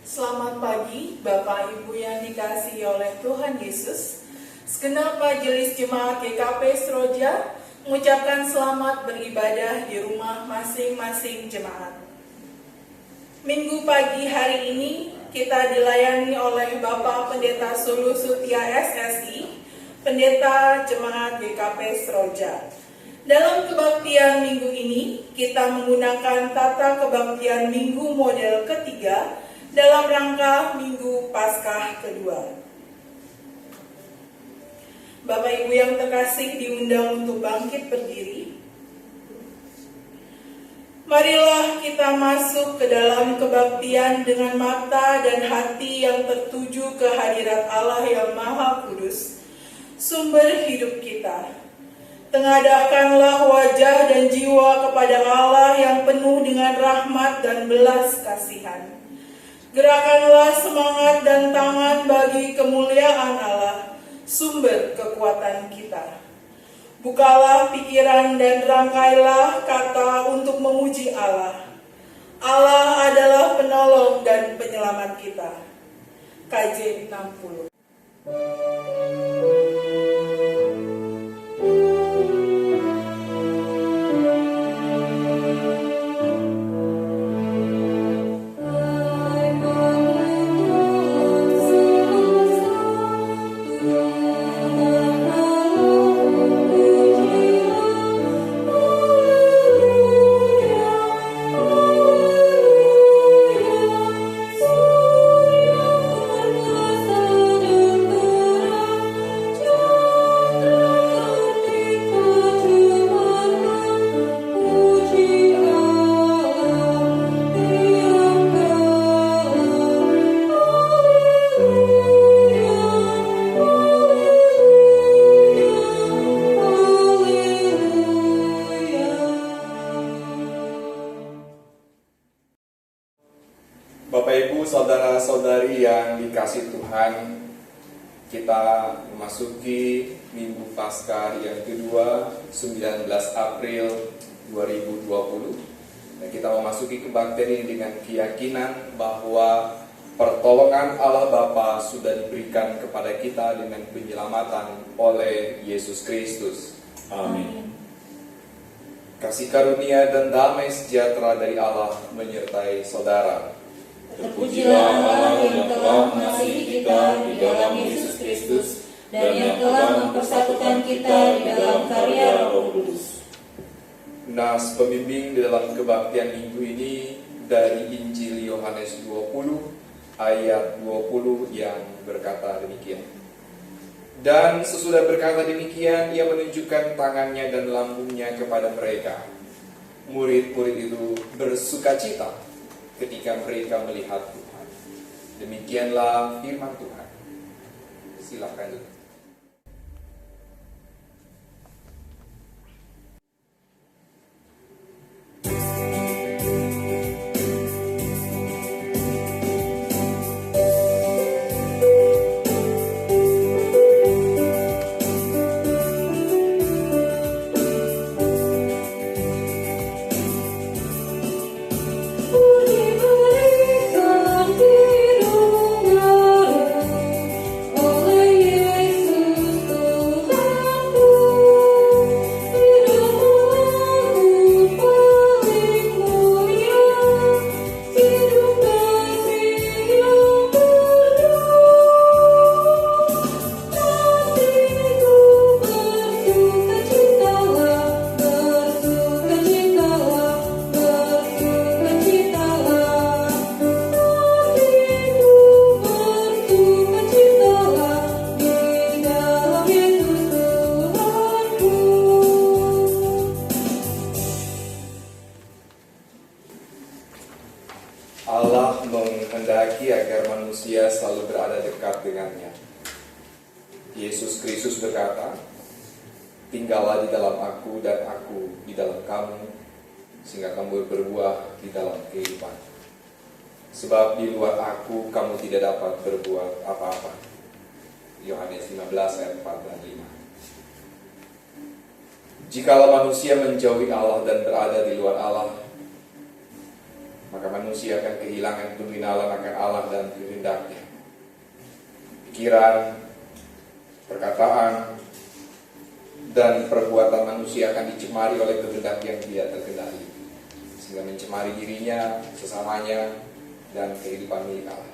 Selamat pagi, Bapak Ibu yang dikasihi oleh Tuhan Yesus. Segenap majelis jemaat GKP Seroja mengucapkan selamat beribadah di rumah masing-masing jemaat. Minggu pagi hari ini kita dilayani oleh Bapak Pendeta Sulu Sutia SSI, Pendeta Jemaat GKP Seroja. Dalam kebaktian minggu ini, kita menggunakan tata kebaktian minggu model ketiga dalam rangka Minggu Paskah kedua. Bapak Ibu yang terkasih diundang untuk bangkit berdiri. Marilah kita masuk ke dalam kebaktian dengan mata dan hati yang tertuju ke hadirat Allah yang Maha Kudus, sumber hidup kita. Tengadahkanlah wajah dan jiwa kepada Allah yang penuh dengan rahmat dan belas kasihan. Gerakanlah semangat dan tangan bagi kemuliaan Allah, sumber kekuatan kita. Bukalah pikiran dan rangkailah kata untuk memuji Allah. Allah adalah penolong dan penyelamat kita. KJ 60. Bapak Ibu, saudara-saudari yang dikasihi Tuhan, kita memasuki Minggu Paskah yang kedua, 19 April 2020. Dan kita memasuki kebaktian ini dengan keyakinan bahwa pertolongan Allah Bapa sudah diberikan kepada kita dengan penyelamatan oleh Yesus Kristus. Amin. Kasih karunia dan damai sejahtera dari Allah menyertai saudara. Terpujilah Allah yang telah mengasihi kita di dalam Yesus Kristus dan yang telah mempersatukan kita di dalam karya Roh Kudus. Nas pembimbing di dalam kebaktian minggu ini dari Injil Yohanes 20 ayat 20 yang berkata demikian. Dan sesudah berkata demikian, ia menunjukkan tangannya dan lambungnya kepada mereka. Murid-murid itu bersukacita ketika mereka melihat Tuhan. Demikianlah firman Tuhan. Silakan. Allah menghendaki agar manusia selalu berada dekat dengannya. Yesus Kristus berkata, "Tinggallah di dalam aku dan aku di dalam kamu, sehingga kamu berbuah di dalam kehidupan. Sebab di luar aku kamu tidak dapat berbuat apa-apa." Yohanes 15 ayat 4 dan 5. Jikalau manusia menjauhi Allah dan berada di luar Allah, maka manusia akan kehilangan pengenalan akan Allah dan kehendaknya. Pikiran, perkataan, dan perbuatan manusia akan dicemari oleh kehendak yang tidak terkendali, sehingga mencemari dirinya, sesamanya, dan kehidupan milik Allah.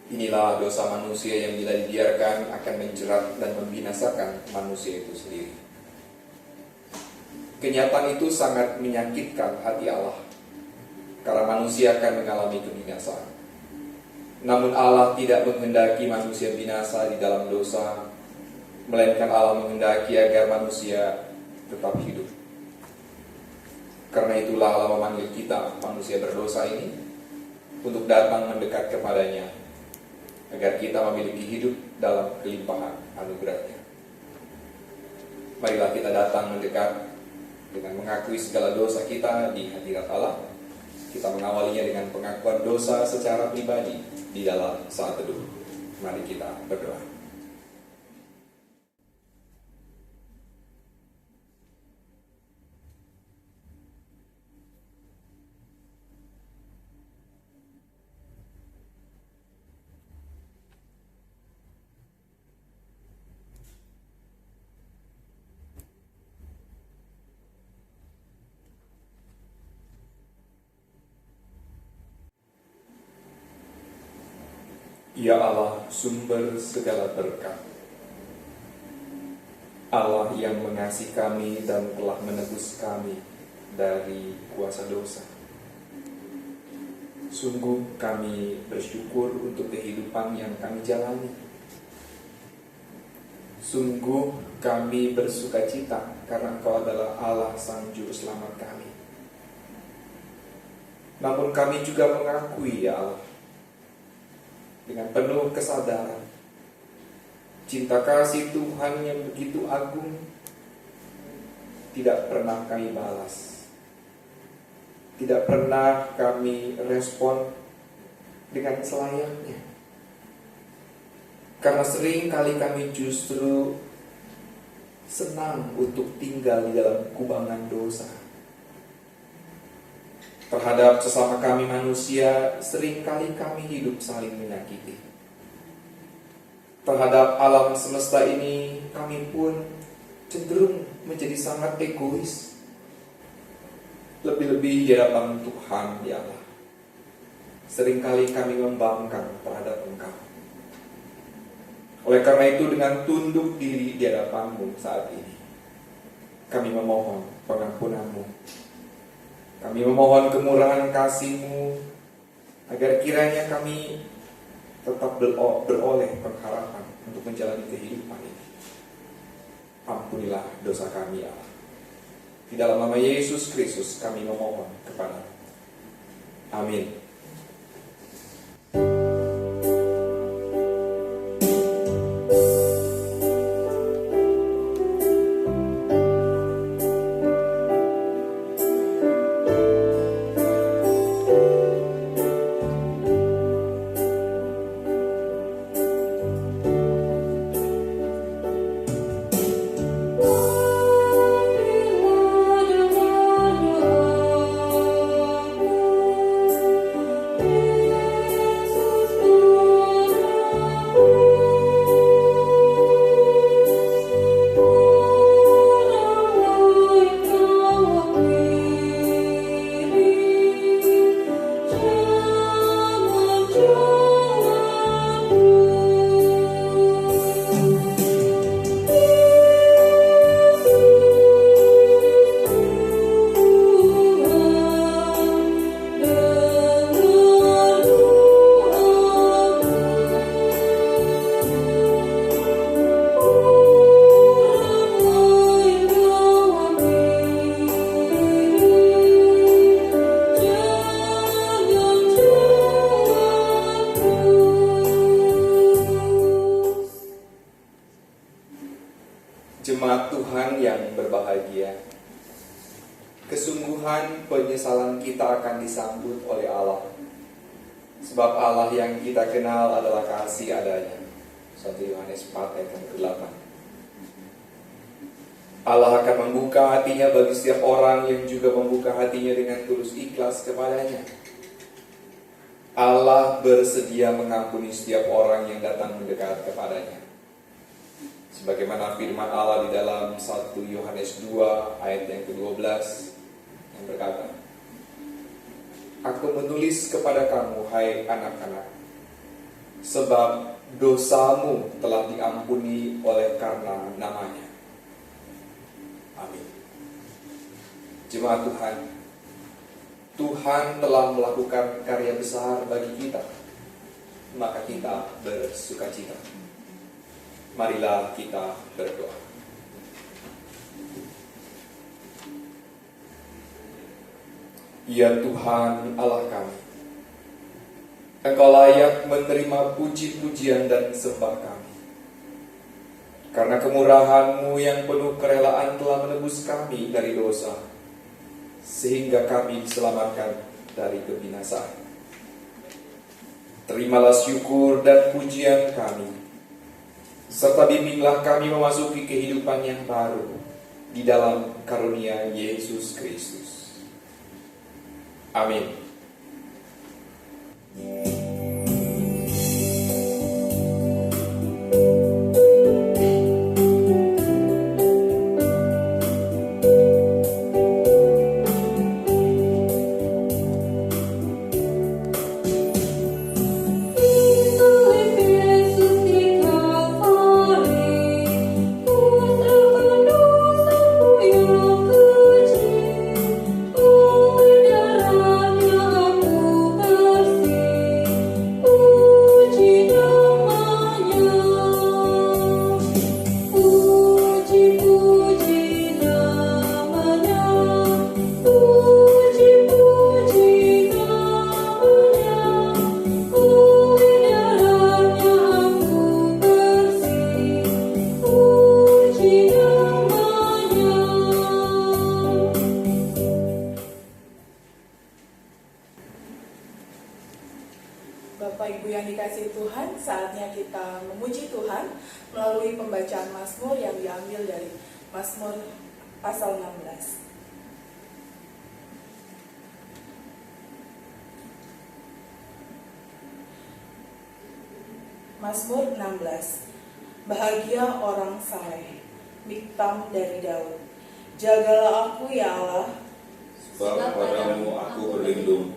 Inilah dosa manusia yang bila dibiarkan akan menjerat dan membinasakan manusia itu sendiri. Kenyataan itu sangat menyakitkan hati Allah, karena manusia akan mengalami kebinasaan. Namun Allah tidak menghendaki manusia binasa di dalam dosa, melainkan Allah menghendaki agar manusia tetap hidup. Karena itulah Allah memanggil kita, manusia berdosa ini, untuk datang mendekat kepadanya, agar kita memiliki hidup dalam kelimpahan anugerahnya. Marilah kita datang mendekat dengan mengakui segala dosa kita di hadirat Allah. Kita mengawalinya dengan pengakuan dosa secara pribadi di dalam saat teduh. Mari kita berdoa. Ya Allah, sumber segala berkat, Allah yang mengasihi kami dan telah menebus kami dari kuasa dosa. Sungguh kami bersyukur untuk kehidupan yang kami jalani. Sungguh kami bersukacita karena Engkau adalah Allah Sang Juru Selamat kami. Namun kami juga mengakui, ya Allah, dengan penuh kesadaran, cinta kasih Tuhan yang begitu agung tidak pernah kami balas, tidak pernah kami respon dengan selayaknya. Karena sering kali kami justru senang untuk tinggal di dalam kubangan dosa. Terhadap sesama kami manusia, seringkali kami hidup saling menyakiti. Terhadap alam semesta ini, kami pun cenderung menjadi sangat egois. Lebih-lebih di hadapan Tuhan, ya Allah, seringkali kami membangkang terhadap Engkau. Oleh karena itu, dengan tunduk diri di hadapan-Mu saat ini, kami memohon pengampunan-Mu. Kami memohon kemurahan kasih-Mu, agar kiranya kami tetap beroleh pengharapan untuk menjalani kehidupan ini. Ampunilah dosa kami, ya Allah. Di dalam nama Yesus Kristus kami memohon kepada-Mu. Amin. Jemaat Tuhan yang berbahagia, kesungguhan penyesalan kita akan disambut oleh Allah. Sebab Allah yang kita kenal adalah kasih adanya. 1 Yohanes 4 ayat 8. Allah akan membuka hatinya bagi setiap orang yang juga membuka hatinya dengan tulus ikhlas kepadanya. Allah bersedia mengampuni setiap orang yang datang mendekat kepadanya. Sebagaimana firman Allah di dalam 1 Yohanes 2 ayat yang ke-12 yang berkata, Aku menulis kepada kamu, hai anak-anak, sebab dosamu telah diampuni oleh karena namanya. Amin. Jemaat Tuhan, Tuhan telah melakukan karya besar bagi kita, maka kita bersukacita. Marilah kita berdoa. Ya Tuhan Allah kami, Engkau layak menerima puji-pujian dan sembah kami. Karena kemurahan-Mu yang penuh kerelaan telah menebus kami dari dosa, sehingga kami diselamatkan dari kebinasaan. Terimalah syukur dan pujian kami, serta bimbinglah kami memasuki kehidupan yang baru di dalam karunia Yesus Kristus. Amin. Bapak Ibu yang dikasihi Tuhan, saatnya kita memuji Tuhan melalui pembacaan Mazmur yang diambil dari Mazmur pasal 16. Mazmur 16. Bahagia orang saleh, miktam dari Daud. Jagalah aku ya Allah, sebab padamu aku berlindung.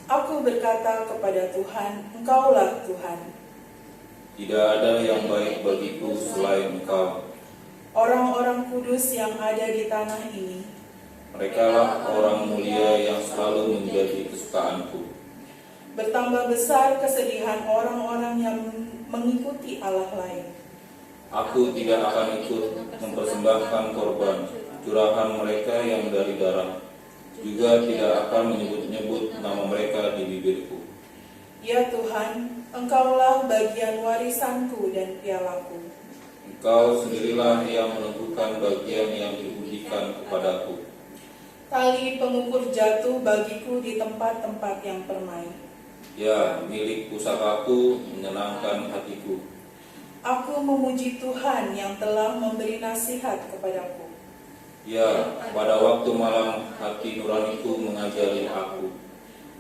Aku berkata kepada Tuhan, Engkaulah Tuhan. Tidak ada yang baik bagiku selain Engkau. Orang-orang kudus yang ada di tanah ini, Merekalah orang mulia yang selalu menjadi kesukaanku. bertambah besar kesedihan orang-orang yang mengikuti Allah lain. Aku tidak akan ikut mempersembahkan korban curahan mereka yang dari darah, juga tidak akan menyebut-nyebut nama mereka di bibirku. Ya Tuhan, Engkaulah bagian warisanku dan pialaku. Engkau sendirilah yang menentukan bagian yang diberikan kepadaku. Tali pengukur jatuh bagiku di tempat-tempat yang permai. Ya, milik pusakaku menyenangkan hatiku. Aku memuji Tuhan yang telah memberi nasihat kepadaku. Ya, pada waktu malam hati nuraniku mengajari aku.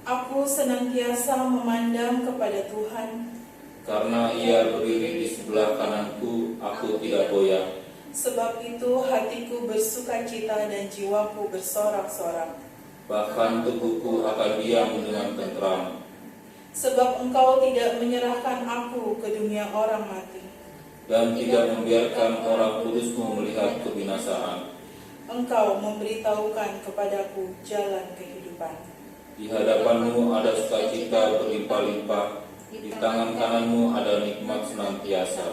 Aku senantiasa memandang kepada Tuhan. Karena Ia berdiri di sebelah kananku, aku tidak goyah. Sebab itu hatiku bersukacita dan jiwaku bersorak-sorak. Bahkan tubuhku akan diam dengan tentram. Sebab Engkau tidak menyerahkan aku ke dunia orang mati. Dan tidak membiarkan orang kudusmu melihat kebinasaan. Engkau memberitahukan kepadaku jalan kehidupan. Di hadapanmu ada sukacita berlimpah-limpah, di tangan kananmu ada nikmat senantiasa.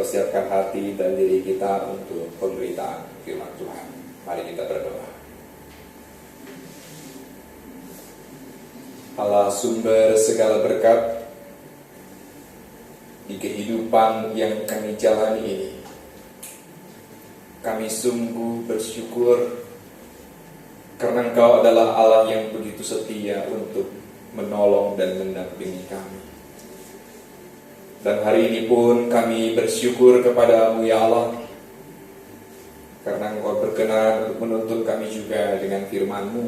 mempersiapkan hati dan diri kita untuk pemberitaan firman Tuhan. Mari kita berdoa. Allah sumber segala berkat di kehidupan yang kami jalani ini, kami sungguh bersyukur karena Engkau adalah Allah yang begitu setia untuk menolong dan mendampingi kami. Dan hari ini pun kami bersyukur kepadamu ya Allah, karena Engkau berkenan untuk menuntun kami juga dengan firman-Mu.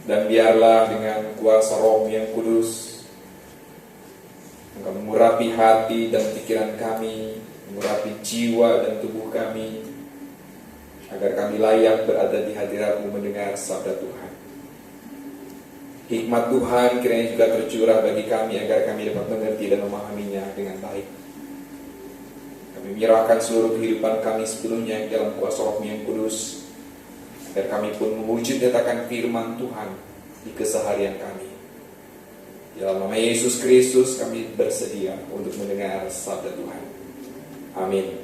Dan biarlah dengan kuasa Roh yang kudus, Engkau mengurapi hati dan pikiran kami, mengurapi jiwa dan tubuh kami, agar kami layak berada di hadirat-Mu mendengar sabda Tuhan. Hikmat Tuhan kiranya juga tercurah bagi kami agar kami dapat mengerti dan memahaminya dengan baik. Kami menyerahkan seluruh kehidupan kami sebelumnya dalam kuasa Roh yang kudus, agar kami pun mewujud nyatakan firman Tuhan di keseharian kami. Dalam nama Yesus Kristus kami bersedia untuk mendengar sabda Tuhan. Amin.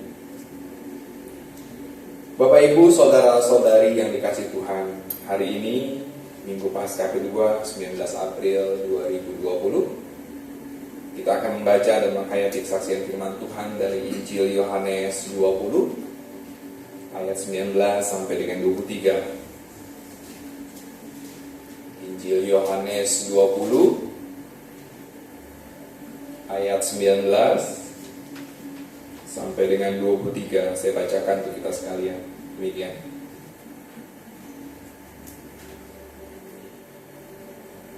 Bapak Ibu, saudara-saudari yang dikasihi Tuhan, hari ini Minggu Paskah kedua 19 April 2020, kita akan membaca dan menghayati kesaksian firman Tuhan dari Injil Yohanes 20 ayat 19 sampai dengan 23. Injil Yohanes 20 ayat 19 sampai dengan 23. Saya bacakan untuk kita sekalian. Demikian.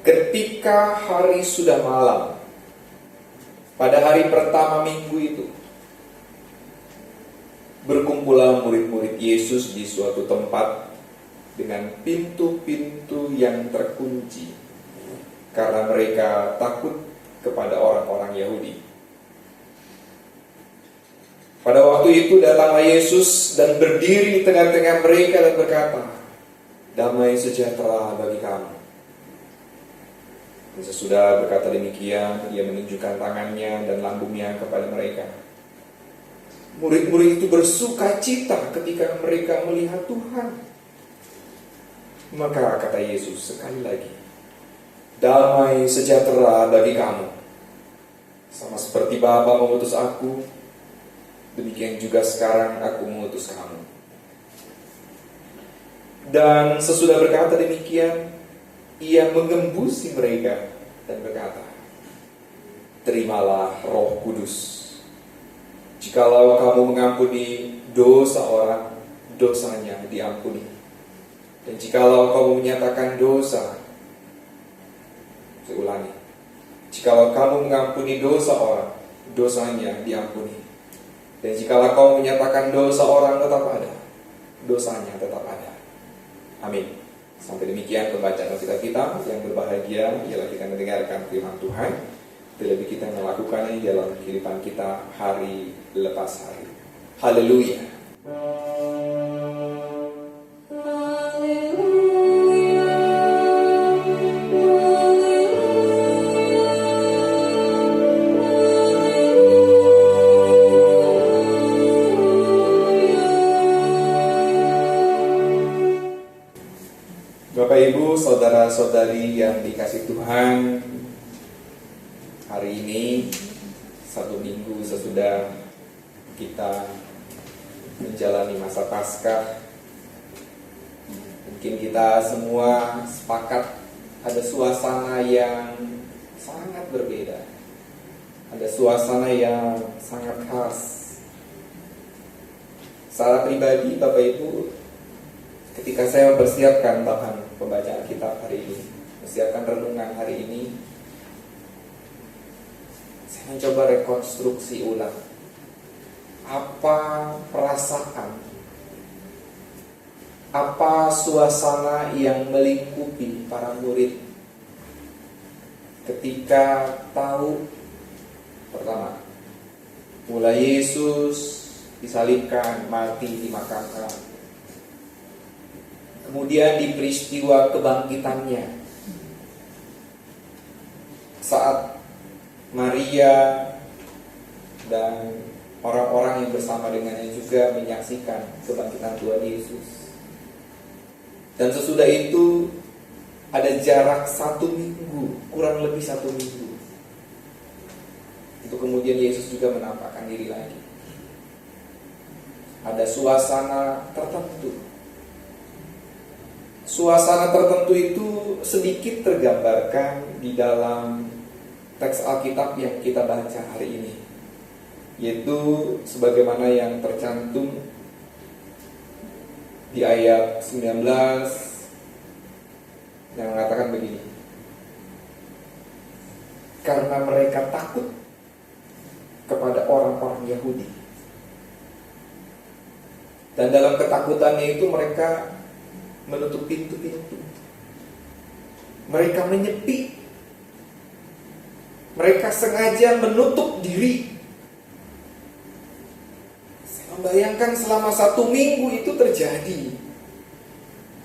Ketika hari sudah malam, pada hari pertama minggu itu, berkumpulah murid-murid Yesus di suatu tempat dengan pintu-pintu yang terkunci, karena mereka takut kepada orang-orang Yahudi. Pada waktu itu datanglah Yesus dan berdiri di tengah-tengah mereka dan berkata, "Damai sejahtera bagi kamu." Dan sesudah berkata demikian, ia menunjukkan tangannya dan lambungnya kepada mereka. Murid-murid itu bersuka cita ketika mereka melihat Tuhan. Maka kata Yesus sekali lagi, "Damai sejahtera bagi kamu. Sama seperti Bapa mengutus aku, demikian juga sekarang aku mengutus kamu." Dan sesudah berkata demikian, ia mengembusi mereka dan berkata, "Terimalah Roh Kudus. Jikalau kamu mengampuni dosa orang, dosanya diampuni. Dan jikalau kamu menyatakan dosa," saya ulangi, "jikalau kamu mengampuni dosa orang, dosanya diampuni. Dan jikalau kamu menyatakan dosa orang tetap ada, dosanya tetap ada." Amin. Sampai demikian pembacaan Alkitab kita. Yang berbahagia ialah kita mendengarkan firman Tuhan, terlebih kita melakukannya dalam kehidupan kita hari lepas hari. Haleluya. Bapak Ibu, saudara-saudari yang dikasihi Tuhan, hari ini satu minggu sesudah kita menjalani masa Paskah, mungkin kita semua sepakat ada suasana yang sangat berbeda, ada suasana yang sangat khas. Secara pribadi, Bapak Ibu, ketika saya mempersiapkan bahan pembacaan kitab hari ini, mempersiapkan renungan hari ini, saya mencoba rekonstruksi ulang apa perasaan, apa suasana yang melingkupi para murid ketika tahu, pertama, mulai Yesus disalibkan, mati, dimakamkan. Kemudian di peristiwa kebangkitannya, saat Maria dan orang-orang yang bersama dengannya juga menyaksikan kebangkitan Tuhan Yesus. Dan sesudah itu ada jarak 1 minggu, kurang lebih 1 minggu, untuk kemudian Yesus juga menampakkan diri lagi. Ada suasana tertentu. Suasana tertentu itu sedikit tergambarkan di dalam teks Alkitab yang kita baca hari ini, yaitu sebagaimana yang tercantum di ayat 19 yang mengatakan begini: karena mereka takut kepada orang-orang Yahudi, dan dalam ketakutannya itu mereka menutup pintu-pintu, mereka menyepi, mereka sengaja menutup diri. Saya membayangkan selama 1 minggu itu terjadi.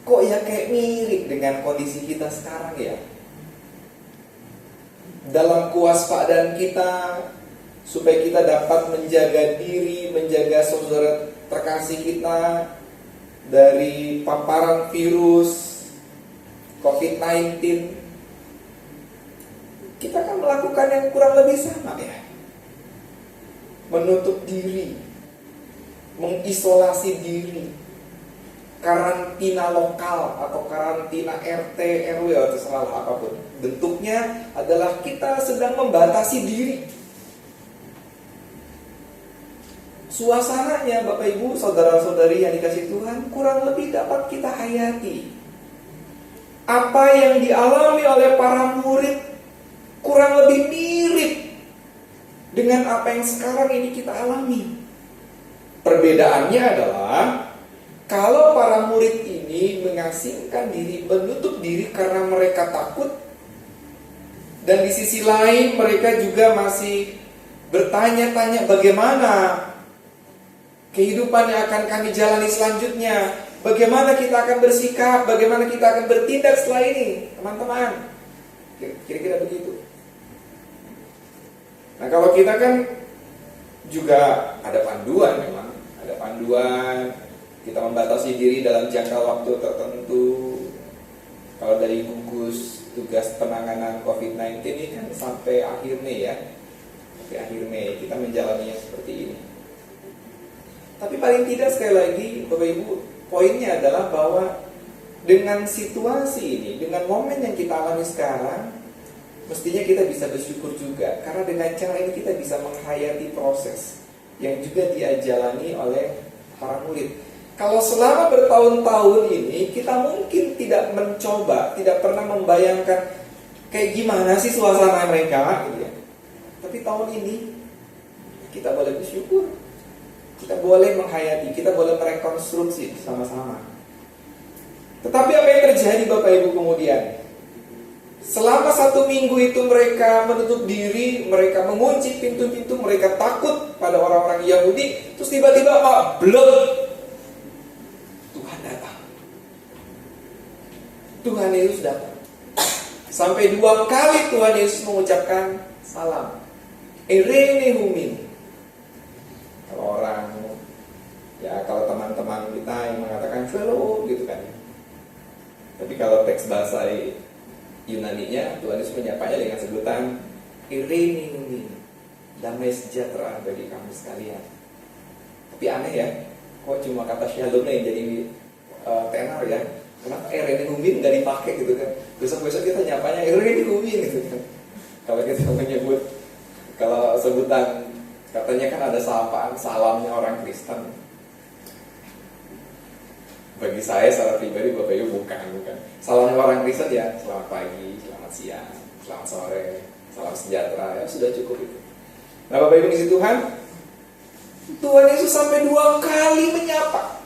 Kok ya kayak mirip dengan kondisi kita sekarang ya. Dalam kewaspadaan kita, supaya kita dapat menjaga diri, menjaga saudara terkasih kita dari paparan virus COVID-19, kita akan melakukan yang kurang lebih sama ya. Menutup diri, mengisolasi diri, karantina lokal atau karantina RT, RW atau terserah apapun. Bentuknya adalah kita sedang membatasi diri. Suasananya Bapak Ibu, saudara-saudari yang dikasih Tuhan, kurang lebih dapat kita hayati. Apa yang dialami oleh para murid kurang lebih mirip dengan apa yang sekarang ini kita alami. Perbedaannya adalah kalau para murid ini mengasingkan diri, menutup diri karena mereka takut, dan di sisi lain mereka juga masih bertanya-tanya bagaimana kehidupan yang akan kami jalani selanjutnya, bagaimana kita akan bersikap, bagaimana kita akan bertindak setelah ini, teman-teman. Kira-kira begitu. Nah, kalau kita kan juga ada panduan memang, ada panduan, kita membatasi diri dalam jangka waktu tertentu. Kalau dari gugus tugas penanganan COVID-19 ini kan sampai akhir Mei ya, sampai akhir Mei kita menjalaninya seperti ini. Tapi paling tidak sekali lagi Bapak Ibu, poinnya adalah bahwa dengan situasi ini, dengan momen yang kita alami sekarang, mestinya kita bisa bersyukur juga, karena dengan cara ini kita bisa menghayati proses yang juga dijalani oleh para murid. Kalau selama bertahun-tahun ini kita mungkin tidak mencoba, tidak pernah membayangkan kayak gimana sih suasana mereka gitu ya. Tapi tahun ini kita boleh bersyukur, kita boleh menghayati, kita boleh merekonstruksi sama-sama. Tetapi apa yang terjadi Bapak Ibu kemudian? Selama 1 minggu itu mereka menutup diri, mereka mengunci pintu-pintu, mereka takut pada orang-orang Yahudi. Terus tiba-tiba blok, Tuhan datang. Tuhan Yesus datang. Sampai 2 kali Tuhan Yesus mengucapkan salam. Irene Humin. Kalau orang, ya kalau teman-teman kita yang mengatakan shalom gitu kan. Tapi kalau teks bahasa Yunaninya, Tuhan Yesus menyapanya dengan sebutan Irene Humin, damai sejahtera bagi kamu sekalian. Tapi aneh ya, kok cuma kata shalom yang jadi tenar ya. Kenapa Irene Humin nggak dipakai gitu kan? Besok-besok kita nyapanya Irene Humin gitu kan. Kalau kita menyebut, kalau sebutan katanya kan ada sapaan salamnya orang Kristen. Bagi saya secara pribadi Bapak Ibu bukan. Salamnya orang Kristen ya selamat pagi, selamat siang, selamat sore, salam sejahtera, ya sudah cukup itu. Nah Bapak Ibu di Tuhan, Tuhan Yesus sampai 2 kali menyapa.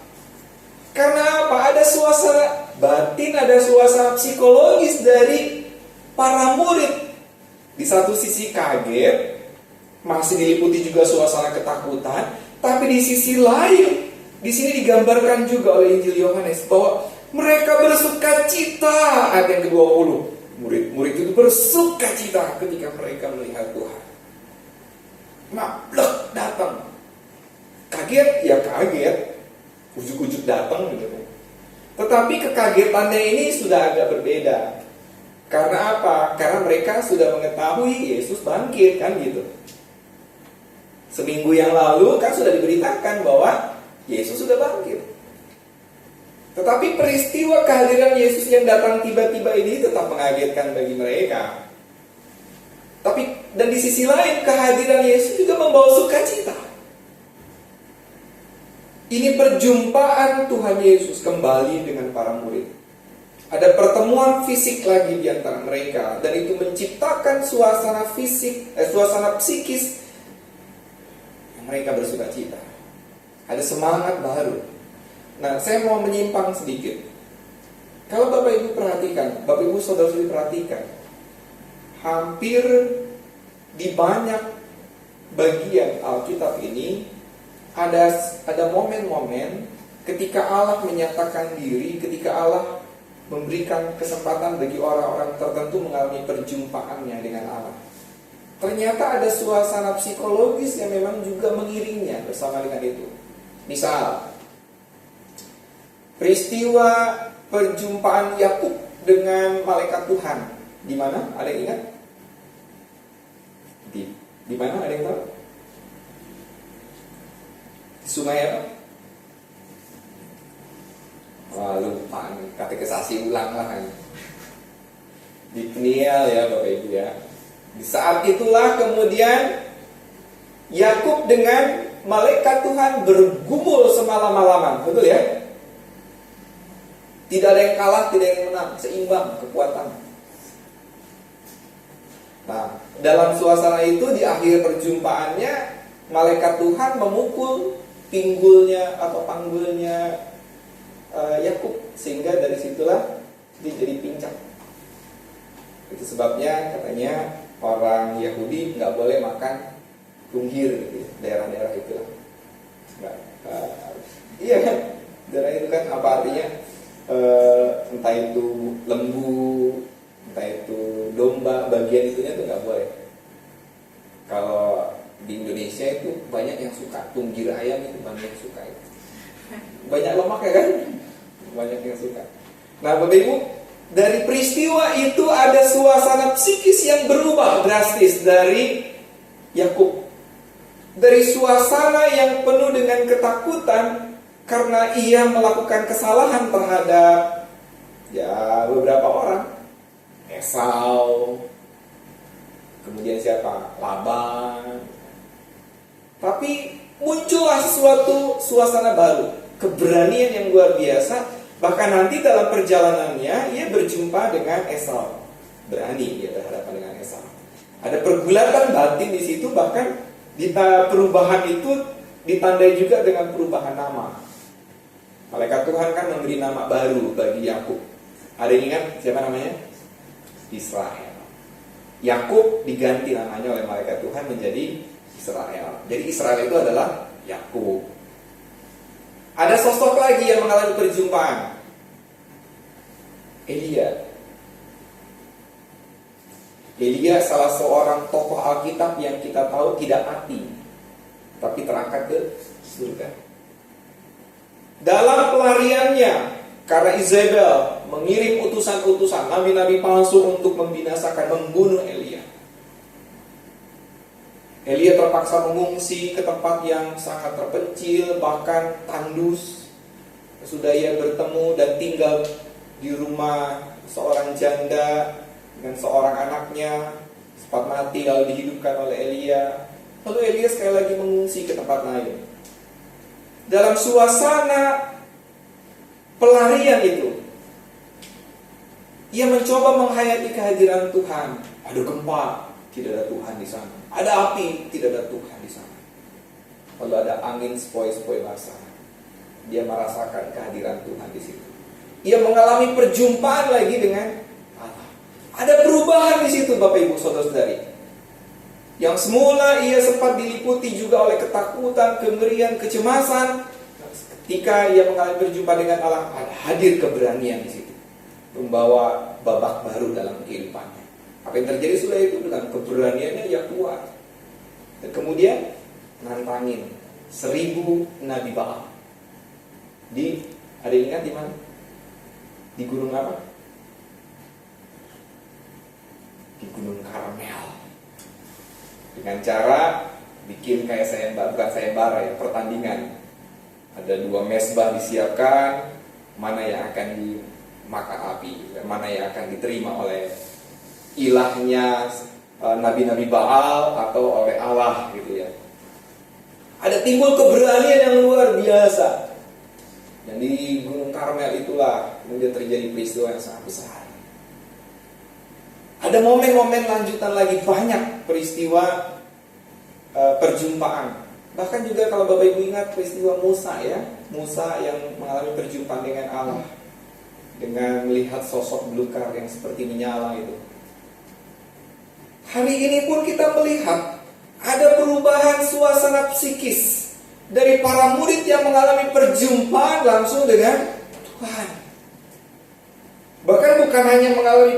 Karena apa? Ada suasana batin, ada suasana psikologis dari para murid. Di satu sisi kaget, masih diliputi juga suasana ketakutan, tapi di sisi lain, di sini digambarkan juga oleh Injil Yohanes bahwa mereka bersuka cita. Ayat yang ke-20, murid-murid itu bersuka cita ketika mereka melihat Tuhan. Mablek datang. Kaget, ya kaget. Ujuk-ujuk datang gitu. Tetapi kekagetannya ini sudah agak berbeda. Karena apa? Karena mereka sudah mengetahui Yesus bangkit, kan gitu. Seminggu yang lalu kan sudah diberitakan bahwa Yesus sudah bangkit. Tetapi peristiwa kehadiran Yesus yang datang tiba-tiba ini tetap mengagetkan bagi mereka. Dan di sisi lain kehadiran Yesus juga membawa sukacita. Ini perjumpaan Tuhan Yesus kembali dengan para murid. Ada pertemuan fisik lagi di antara mereka, dan itu menciptakan suasana psikis yang mereka bersukacita. Ada semangat baru. Nah, saya mau menyimpang sedikit. Kalau Bapak Ibu perhatikan, Bapak Ibu saudara-saudari perhatikan, hampir di banyak bagian Alkitab ini ada momen-momen ketika Allah menyatakan diri, ketika Allah memberikan kesempatan bagi orang-orang tertentu mengalami perjumpaannya dengan Allah. Ternyata ada suasana psikologis yang memang juga mengiringnya bersama dengan itu. Misal, peristiwa perjumpaan Yakub dengan malaikat Tuhan. Di mana? Ada yang ingat? Di mana? Ada yang tahu? Di sungai apa? Wah, lupa nih. Katekisasi ulang lah. Di Peniel ya Bapak Ibu ya. Di saat itulah kemudian Yakub dengan malaikat Tuhan bergumul semalam-malaman. Betul ya? Tidak ada yang kalah, tidak ada yang menang. Seimbang kekuatan. Nah, dalam suasana itu di akhir perjumpaannya malaikat Tuhan memukul pinggulnya atau panggulnya Yakub, sehingga dari situlah dia jadi pincang. Itu sebabnya katanya orang Yahudi nggak boleh makan tunggir gitu, daerah-daerah itulah. Iya kan, daerah itu kan apa artinya? Entah itu lembu, entah itu domba, bagian itunya tuh nggak boleh. Kalau di Indonesia itu banyak yang suka tunggir ayam, itu banyak yang suka itu. Banyak lemak ya kan? Banyak yang suka. Nah Bapak Ibu, dari peristiwa itu ada suasana psikis yang berubah drastis dari Yakub. Dari suasana yang penuh dengan ketakutan karena ia melakukan kesalahan terhadap beberapa orang. Esau, kemudian siapa? Laban. Tapi muncullah suatu suasana baru, keberanian yang luar biasa. Bahkan nanti dalam perjalanannya ia berjumpa dengan Esau. Berani dia berhadapan dengan Esau. Ada pergulatan batin di situ, bahkan perubahan itu ditandai juga dengan perubahan nama. Malaikat Tuhan kan memberi nama baru bagi Yakub. Ada yang ingat siapa namanya? Israel. Yakub diganti namanya oleh malaikat Tuhan menjadi Israel. Jadi Israel itu adalah Yakub. Ada sosok lagi yang mengalami perjumpaan. Elia salah seorang tokoh Alkitab yang kita tahu tidak mati, tapi terangkat ke surga. Dalam pelariannya, karena Izebel mengirim utusan-utusan, nabi-nabi palsu untuk membinasakan, membunuh Elia. Elia terpaksa mengungsi ke tempat yang sangat terpencil, bahkan tandus. Sudah ia bertemu dan tinggal di rumah seorang janda dengan seorang anaknya, sempat mati lalu dihidupkan oleh Elia. Lalu Elia sekali lagi mengungsi ke tempat lain. Dalam suasana pelarian itu, ia mencoba menghayati kehadiran Tuhan. Ada gempa, tidak ada Tuhan di sana. Ada api, tidak ada Tuhan di sana. Lalu ada angin sepoi-sepoi basah. Dia merasakan kehadiran Tuhan di situ. Ia mengalami perjumpaan lagi dengan Allah. Ada perubahan di situ Bapak Ibu Saudara-saudari. Yang semula ia sempat diliputi juga oleh ketakutan, kengerian, kecemasan. Ketika ia mengalami berjumpa dengan Allah, ada hadir keberanian di situ, membawa babak baru dalam kehidupannya. Apa yang terjadi setelah itu? Dengan keberaniannya ia kuat. Dan kemudian nantangin 1000 nabi Baal. Ada ingat di mana? Di gunung apa? Di Gunung Karmel. Dengan cara bikin kayak sayembara ya, pertandingan. Ada 2 mesbah disiapkan, mana yang akan dimakan api, dan mana yang akan diterima oleh ilahnya nabi-nabi Baal atau oleh Allah gitu ya. Ada timbul keberanian yang luar biasa. Dan di Gunung Karmel itulah kemudian terjadi peristiwa yang sangat besar. Ada momen-momen lanjutan lagi, banyak peristiwa perjumpaan. Bahkan juga kalau Bapak Ibu ingat peristiwa Musa ya, Musa yang mengalami perjumpaan dengan Allah, dengan melihat sosok belukar yang seperti menyala itu. Hari ini pun kita melihat ada perubahan suasana psikis dari para murid yang mengalami perjumpaan langsung dengan Tuhan. Bahkan bukan hanya mengalami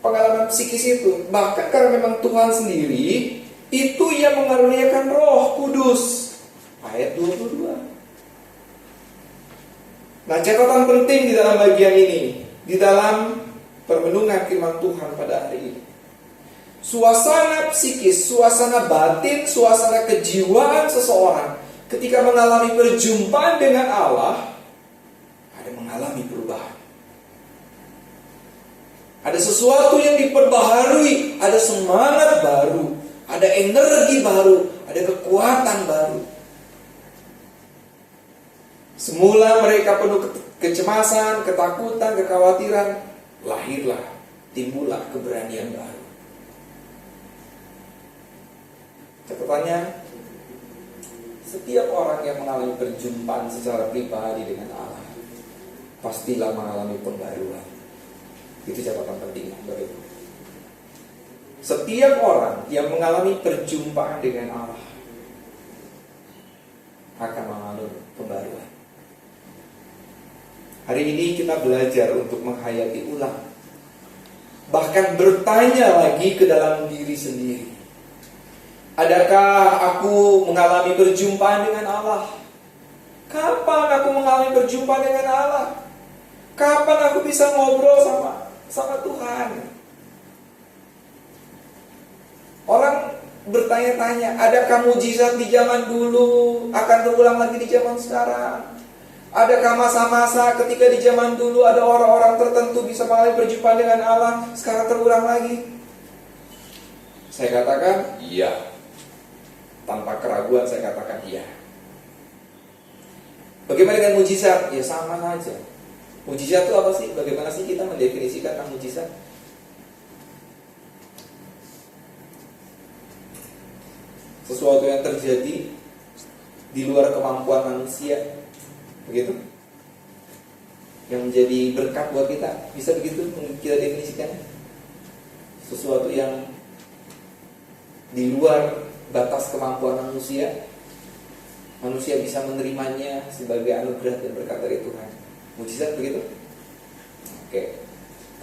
pengalaman psikis itu, bahkan karena memang Tuhan sendiri itu yang mengaruniakan Roh Kudus. Ayat 22. Nah, catatan penting di dalam bagian ini, di dalam permenungan firman Tuhan pada hari ini. Suasana psikis, suasana batin, suasana kejiwaan seseorang ketika mengalami perjumpaan dengan Allah, ada mengalami perubahan. Ada sesuatu yang diperbaharui, ada semangat baru, ada energi baru, ada kekuatan baru. Semula mereka penuh kecemasan, ketakutan, kekhawatiran, lahirlah, timbullah keberanian baru. Catatannya, setiap orang yang mengalami perjumpaan secara pribadi dengan Allah pastilah mengalami pembaruan. Itu catatan pentingnya, Bapak Ibu. Setiap orang yang mengalami perjumpaan dengan Allah akan mengalami pembaruan. Hari ini kita belajar untuk menghayati ulang, bahkan bertanya lagi ke dalam diri sendiri. Adakah aku mengalami perjumpaan dengan Allah? Kapan aku mengalami perjumpaan dengan Allah? Kapan aku bisa ngobrol sama Tuhan? Orang bertanya-tanya, adakah mujizat di zaman dulu akan terulang lagi di zaman sekarang? Adakah masa-masa ketika di zaman dulu ada orang-orang tertentu bisa mengalami perjumpaan dengan Allah, sekarang terulang lagi? Saya katakan, iya. Tanpa keraguan saya katakan iya. Bagaimana dengan mujizat? Ya sama saja. Mujizat itu apa sih? Bagaimana sih kita mendefinisikan tentang mujizat? Sesuatu yang terjadi di luar kemampuan manusia, begitu? Yang menjadi berkat buat kita, bisa begitu kita definisikan? Sesuatu yang di luar batas kemampuan manusia, manusia bisa menerimanya sebagai anugerah dan berkat dari Tuhan. Mujizat begitu? Oke.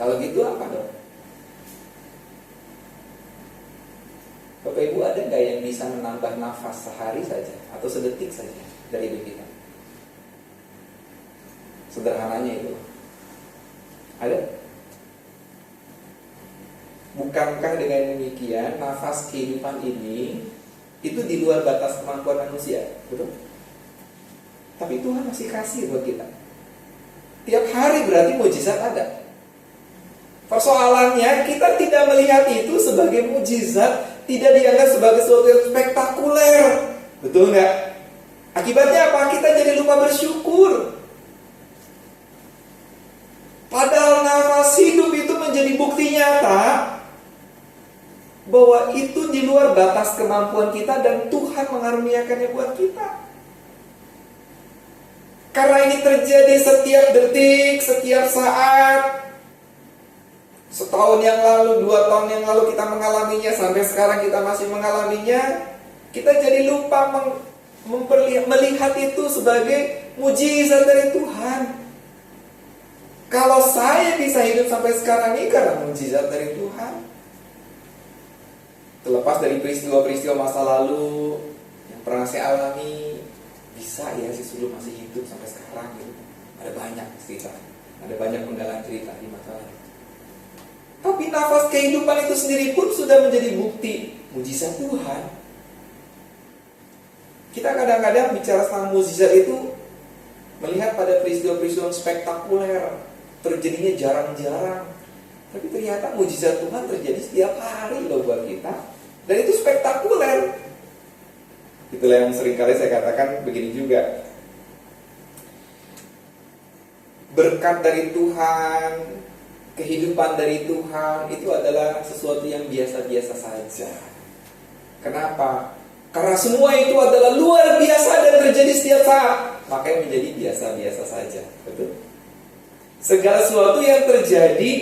Kalau gitu apa dong? Bapak Ibu, ada nggak yang bisa menambah nafas sehari saja atau sedetik saja dari hidup kita? Sederhananya itu. Ada? Bukankah dengan demikian nafas kehidupan ini itu di luar batas kemampuan manusia, betul? Tapi Tuhan masih kasih buat kita. Tiap hari berarti mujizat ada. Persoalannya kita tidak melihat itu sebagai mujizat, tidak dianggap sebagai sesuatu yang spektakuler, betul nggak? Akibatnya apa? Kita jadi lupa bersyukur. Padahal nafas hidup itu menjadi bukti nyata bahwa itu di luar batas kemampuan kita dan Tuhan mengaruniakannya buat kita. Karena ini terjadi setiap detik, setiap saat. Setahun yang lalu, 2 tahun yang lalu kita mengalaminya, sampai sekarang kita masih mengalaminya. Kita jadi lupa melihat itu sebagai mujizat dari Tuhan. Kalau saya bisa hidup sampai sekarang ini karena mujizat dari Tuhan. Terlepas dari peristiwa-peristiwa masa lalu yang pernah saya alami, bisa ya si suluk masih hidup sampai sekarang gitu. Ada banyak cerita, ada banyak penggalan cerita di masa lalu. Tapi nafas kehidupan itu sendiri pun sudah menjadi bukti mujizat Tuhan. Kita kadang-kadang bicara tentang mujizat itu melihat pada peristiwa-peristiwa spektakuler, terjadinya jarang-jarang. Tapi ternyata mujizat Tuhan terjadi setiap hari loh buat kita. Dan itu spektakuler. Itulah yang seringkali saya katakan begini juga. Berkat dari Tuhan, kehidupan dari Tuhan itu adalah sesuatu yang biasa-biasa saja. Kenapa? Karena semua itu adalah luar biasa dan terjadi setiap saat. Makanya menjadi biasa-biasa saja. Betul? Segala sesuatu yang terjadi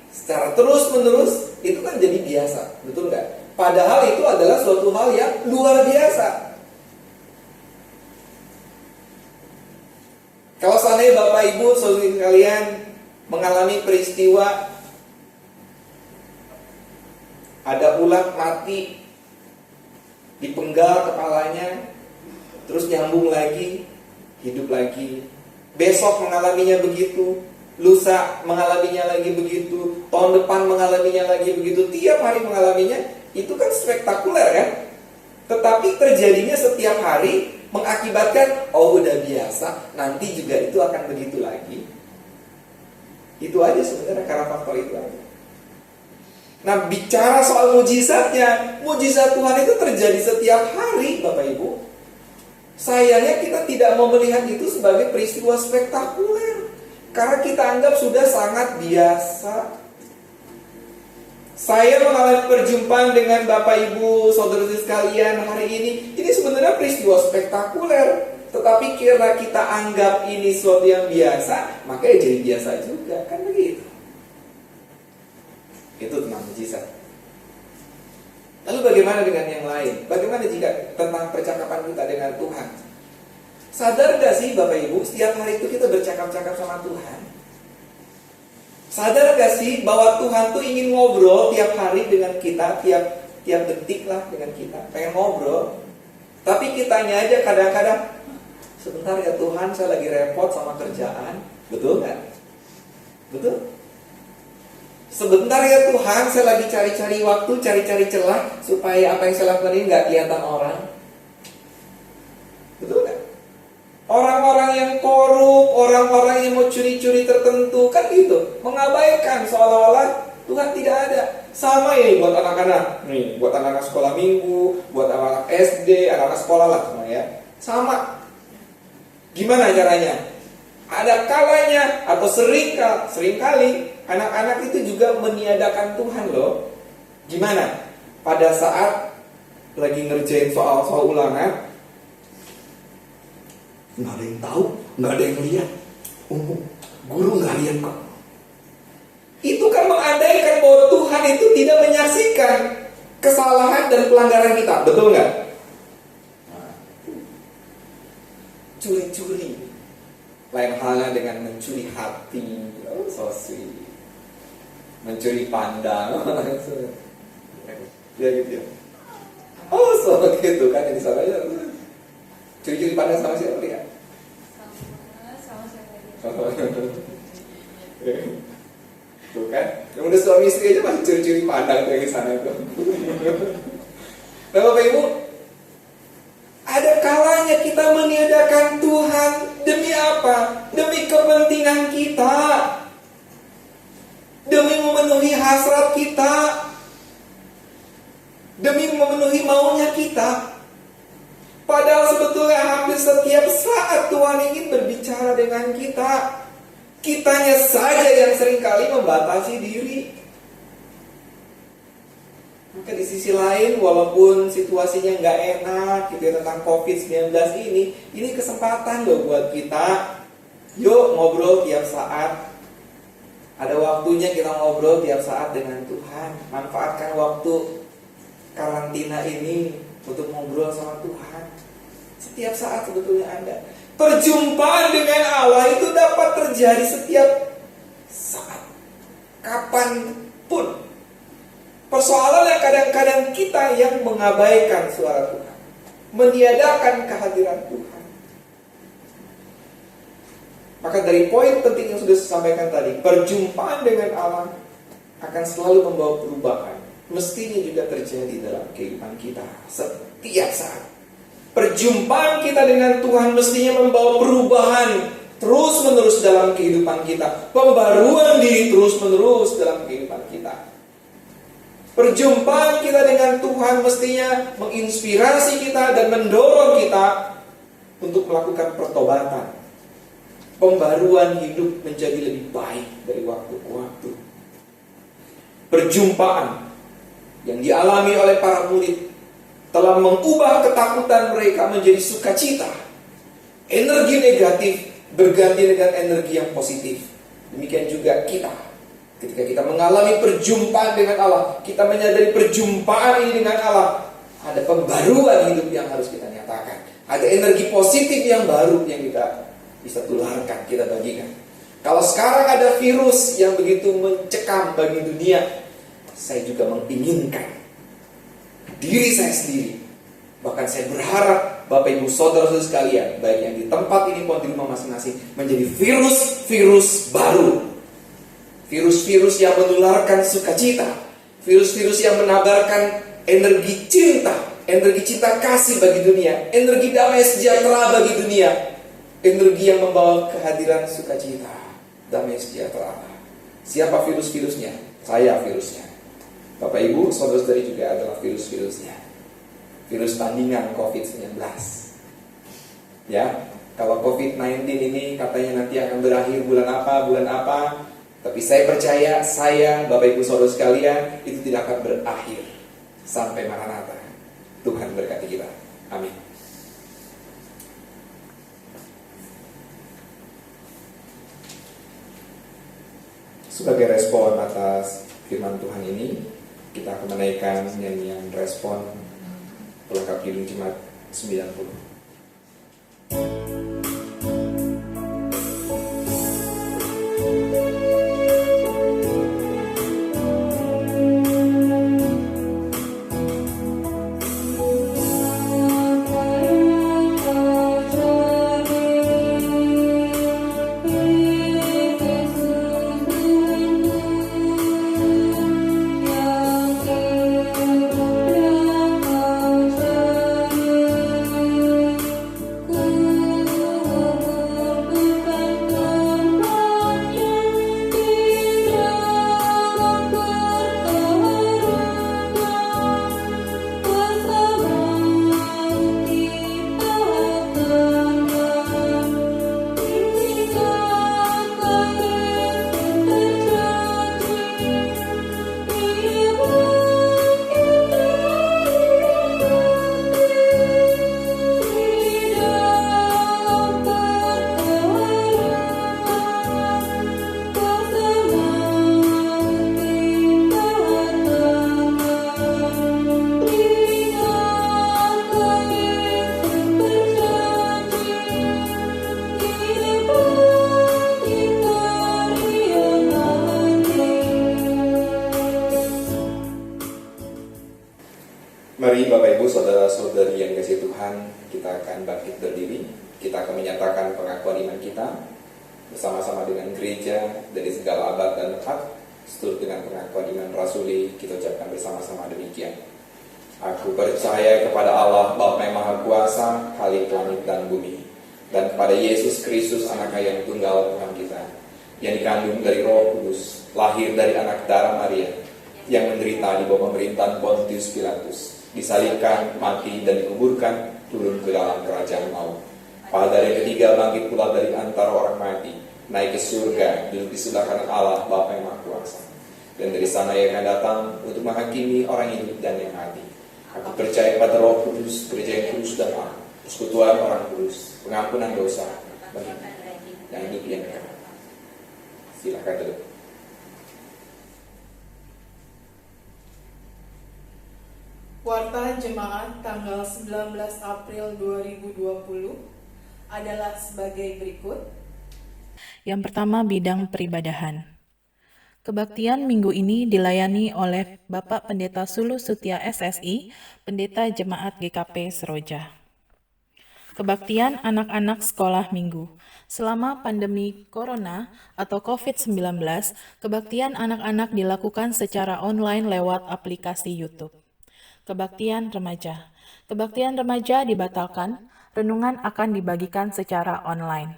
secara terus-menerus itu kan jadi biasa. Betul nggak? Padahal itu adalah suatu hal yang luar biasa. Kalau seandainya Bapak Ibu saudara kalian mengalami peristiwa ada ulat mati dipenggal kepalanya, terus nyambung lagi, hidup lagi. Besok mengalaminya begitu, lusa mengalaminya lagi begitu, tahun depan mengalaminya lagi begitu, tiap hari mengalaminya, itu kan spektakuler kan? Tetapi terjadinya setiap hari mengakibatkan, oh udah biasa, nanti juga itu akan begitu lagi. Itu aja sebenarnya, karena faktor itu aja. Nah, bicara soal mujizatnya, mujizat Tuhan itu terjadi setiap hari, Bapak Ibu. Sayangnya kita tidak mau melihat itu sebagai peristiwa spektakuler, karena kita anggap sudah sangat biasa. Saya mengalami perjumpaan dengan Bapak Ibu, saudara-saudara sekalian hari ini sebenarnya peristiwa spektakuler. Tetapi karena kita anggap ini sesuatu yang biasa, makanya jadi biasa juga, kan begitu. Itu tentang mujizat. Lalu bagaimana dengan yang lain? Bagaimana jika tentang percakapan kita dengan Tuhan? Sadar gak sih Bapak Ibu, setiap hari itu kita bercakap-cakap sama Tuhan? Sadar gak sih bahwa Tuhan tuh ingin ngobrol tiap hari dengan kita, tiap detik lah dengan kita, pengen ngobrol. Tapi kitanya aja kadang-kadang, sebentar ya Tuhan, saya lagi repot sama kerjaan. Betul gak? Betul? Sebentar ya Tuhan, saya lagi cari-cari waktu, cari-cari celah supaya apa yang saya lakukan ini gak kelihatan orang. Betul gak? Orang-orang yang korup, orang-orang yang mau curi-curi tertentu, kan gitu, mengabaikan seolah-olah Tuhan tidak ada. Sama ya buat anak-anak, nih, buat anak-anak sekolah minggu, buat anak-anak SD, anak-anak sekolah lah semua ya. Sama. Gimana caranya? Ada kalanya atau seringkali anak-anak itu juga meniadakan Tuhan loh. Gimana? Pada saat lagi ngerjain soal ulangan, nggak ada yang tahu, nggak ada yang lihat. Guru nggak lihat kok. Itu kan mengandaikan bahwa Tuhan itu tidak menyaksikan kesalahan dan pelanggaran kita, betul nggak? Curi-curi, lain halnya dengan mencuri hati. Oh, so sweet. Mencuri pandang. Ya gitu ya. Oh, so gitu kan yang disana ya. Curi-curi pandang sama siapa ya? Sama tuh kan, yang udah suami istri aja masih curi-curi pandang dari sana itu. Nah Bapak Ibu, ada kalanya kita meniadakan Tuhan demi apa? Demi kepentingan kita, demi memenuhi hasrat kita, demi memenuhi maunya kita. Padahal sebetulnya hampir setiap saat Tuhan ingin berbicara dengan kita. Kitanya saja yang seringkali membatasi diri. Maka di sisi lain, walaupun situasinya nggak enak gitu ya, tentang COVID-19 ini kesempatan loh buat kita. Yuk ngobrol tiap saat. Ada waktunya kita ngobrol tiap saat dengan Tuhan. Manfaatkan waktu karantina ini untuk ngobrol sama Tuhan. Setiap saat sebetulnya ada. Perjumpaan dengan Allah itu dapat terjadi setiap saat, kapanpun. Persoalannya kadang-kadang kita yang mengabaikan suara Tuhan, meniadakan kehadiran Tuhan. Maka dari poin penting yang sudah saya sampaikan tadi, perjumpaan dengan Allah akan selalu membawa perubahan. Mestinya juga terjadi dalam kehidupan kita setiap saat. Perjumpaan kita dengan Tuhan mestinya membawa perubahan terus-menerus dalam kehidupan kita. Pembaruan diri terus-menerus dalam kehidupan kita. Perjumpaan kita dengan Tuhan mestinya menginspirasi kita dan mendorong kita untuk melakukan pertobatan. Pembaruan hidup menjadi lebih baik dari waktu ke waktu. Perjumpaan yang dialami oleh para murid telah mengubah ketakutan mereka menjadi sukacita. Energi negatif berganti dengan energi yang positif. Demikian juga kita. Ketika kita mengalami perjumpaan dengan Allah, kita menyadari perjumpaan ini dengan Allah, ada pembaruan hidup yang harus kita nyatakan. Ada energi positif yang baru yang kita bisa tularkan, kita bagikan. Kalau sekarang ada virus yang begitu mencekam bagi dunia, saya juga menginginkan diri saya sendiri. Bahkan saya berharap Bapak Ibu Saudara-saudara sekalian, baik yang di tempat ini maupun di rumah masing-masing, menjadi virus-virus baru. Virus-virus yang menularkan sukacita, virus-virus yang menabarkan energi cinta kasih bagi dunia, energi damai sejahtera bagi dunia, energi yang membawa kehadiran sukacita, damai sejahtera. Siapa virus-virusnya? Saya virusnya. Bapak Ibu, saudara-saudari juga adalah virus-virusnya. Virus tandingan COVID-19. Ya, kalau COVID-19 ini katanya nanti akan berakhir bulan apa. Tapi saya percaya, Bapak Ibu saudara sekalian, itu tidak akan berakhir sampai Maranatha. Tuhan berkati kita. Amin. Sebagai respon atas firman Tuhan ini, kita akan menaikkan nyanyian respon pelengkap Kidung Jemaat 90. Mari Bapak Ibu Saudara-saudari yang dikasihi Tuhan, kita akan bangkit berdiri. Kita akan menyatakan pengakuan iman kita bersama-sama dengan gereja dari segala abad dan hak. Seturut dengan pengakuan iman rasuli, kita ucapkan bersama-sama demikian. Aku percaya kepada Allah Bapa yang Maha Kuasa, Khalik langit dan bumi, dan kepada Yesus Kristus Anaknya yang tunggal Tuhan kita, yang dikandung dari Roh Kudus, lahir dari anak darah Maria, yang menderita di bawah pemerintahan Pontius Pilatus, disalibkan, mati, dan dikuburkan, turun ke dalam kerajaan maut. Pada hari ketiga bangkit pula dari antara orang mati, naik ke surga, duduk di sebelah kanan Allah Bapa yang Maha Kuasa. Dan dari sana ia akan datang untuk menghakimi orang hidup dan yang mati. Aku percaya pada Roh Kudus, gereja yang kudus dan am, persekutuan orang kudus, pengampunan dosa bagi yang hidup yang kekal. Silakan duduk. Warta Jemaat tanggal 19 April 2020 adalah sebagai berikut. Yang pertama, bidang peribadahan. Kebaktian minggu ini dilayani oleh Bapak Pendeta Sulu Sutia SSI, Pendeta Jemaat GKP Seroja. Kebaktian anak-anak sekolah minggu. Selama pandemi Corona atau COVID-19, kebaktian anak-anak dilakukan secara online lewat aplikasi YouTube. Kebaktian remaja. Kebaktian remaja dibatalkan, renungan akan dibagikan secara online.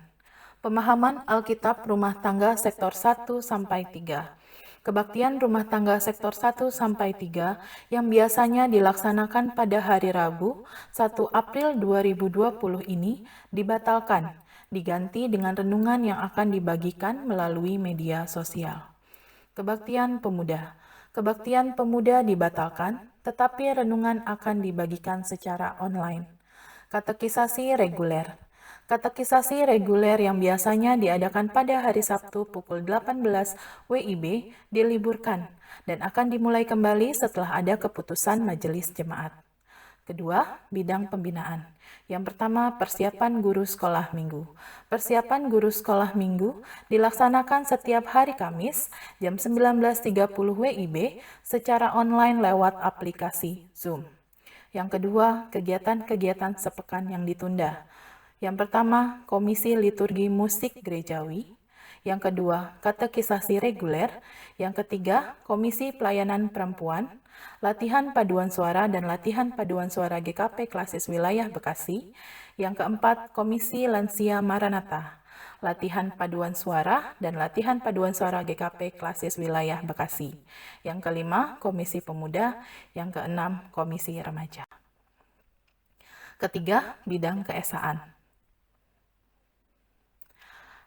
Pemahaman Alkitab Rumah Tangga Sektor 1 sampai 3. Kebaktian rumah tangga sektor 1 sampai 3 yang biasanya dilaksanakan pada hari Rabu, 1 April 2020 ini dibatalkan, diganti dengan renungan yang akan dibagikan melalui media sosial. Kebaktian pemuda. Kebaktian pemuda dibatalkan, tetapi renungan akan dibagikan secara online. Katekisasi reguler. Katekisasi reguler yang biasanya diadakan pada hari Sabtu pukul 18 WIB diliburkan dan akan dimulai kembali setelah ada keputusan majelis jemaat. Kedua, bidang pembinaan. Yang pertama, persiapan guru sekolah minggu. Persiapan guru sekolah minggu dilaksanakan setiap hari Kamis jam 19.30 WIB secara online lewat aplikasi Zoom. Yang kedua, kegiatan-kegiatan sepekan yang ditunda. Yang pertama, Komisi Liturgi Musik Gerejawi. Yang kedua, katekisasi reguler. Yang ketiga, Komisi Pelayanan Perempuan, latihan paduan suara dan latihan paduan suara GKP Klasis Wilayah Bekasi. Yang keempat, Komisi Lansia Maranatha, latihan paduan suara dan latihan paduan suara GKP Klasis Wilayah Bekasi. Yang kelima, Komisi Pemuda. Yang keenam, Komisi Remaja. Ketiga, bidang keesaan.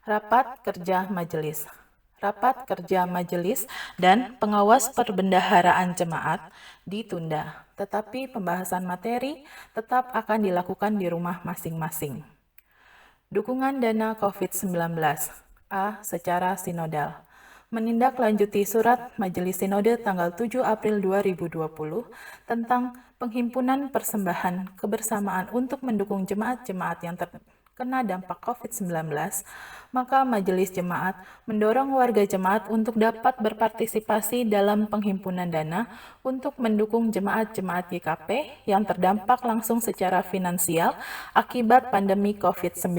Rapat kerja majelis. Rapat kerja majelis dan pengawas perbendaharaan jemaat ditunda, tetapi pembahasan materi tetap akan dilakukan di rumah masing-masing. Dukungan dana COVID-19. A. Secara sinodal. Menindaklanjuti surat Majelis Sinode tanggal 7 April 2020 tentang penghimpunan persembahan kebersamaan untuk mendukung jemaat-jemaat yang terkena dampak COVID-19, maka Majelis Jemaat mendorong warga jemaat untuk dapat berpartisipasi dalam penghimpunan dana untuk mendukung jemaat-jemaat GKP yang terdampak langsung secara finansial akibat pandemi COVID-19.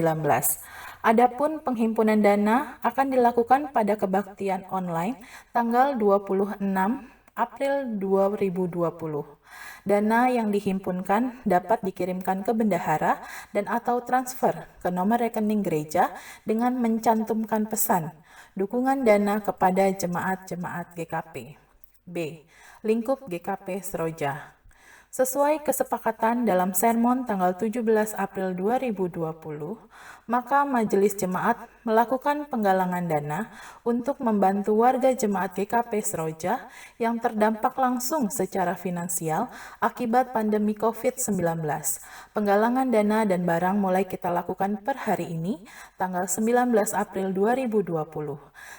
Adapun penghimpunan dana akan dilakukan pada kebaktian online tanggal 26 April 2020. Dana yang dihimpunkan dapat dikirimkan ke bendahara dan atau transfer ke nomor rekening gereja dengan mencantumkan pesan dukungan dana kepada jemaat-jemaat GKP. B. Lingkup GKP Seroja. Sesuai kesepakatan dalam sermon tanggal 17 April 2020, maka Majelis Jemaat melakukan penggalangan dana untuk membantu warga jemaat GKP Seroja yang terdampak langsung secara finansial akibat pandemi COVID-19. Penggalangan dana dan barang mulai kita lakukan per hari ini, tanggal 19 April 2020.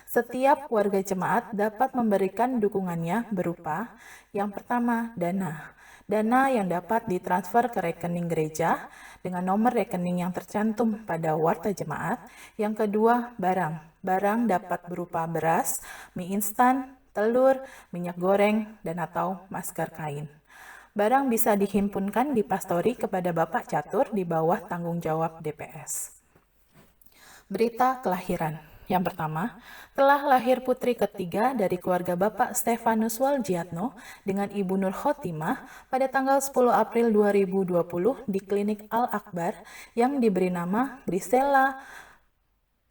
Setiap warga jemaat dapat memberikan dukungannya berupa yang pertama, dana. Dana yang dapat ditransfer ke rekening gereja dengan nomor rekening yang tercantum pada warta jemaat. Yang kedua, barang. Barang dapat berupa beras, mie instan, telur, minyak goreng, dan atau masker kain. Barang bisa dihimpunkan di pastori kepada Bapak Catur di bawah tanggung jawab DPS. Berita kelahiran. Yang pertama, telah lahir putri ketiga dari keluarga Bapak Stefanus Waljiatno dengan Ibu Nur Khotimah pada tanggal 10 April 2020 di Klinik Al-Akbar yang diberi nama Grisela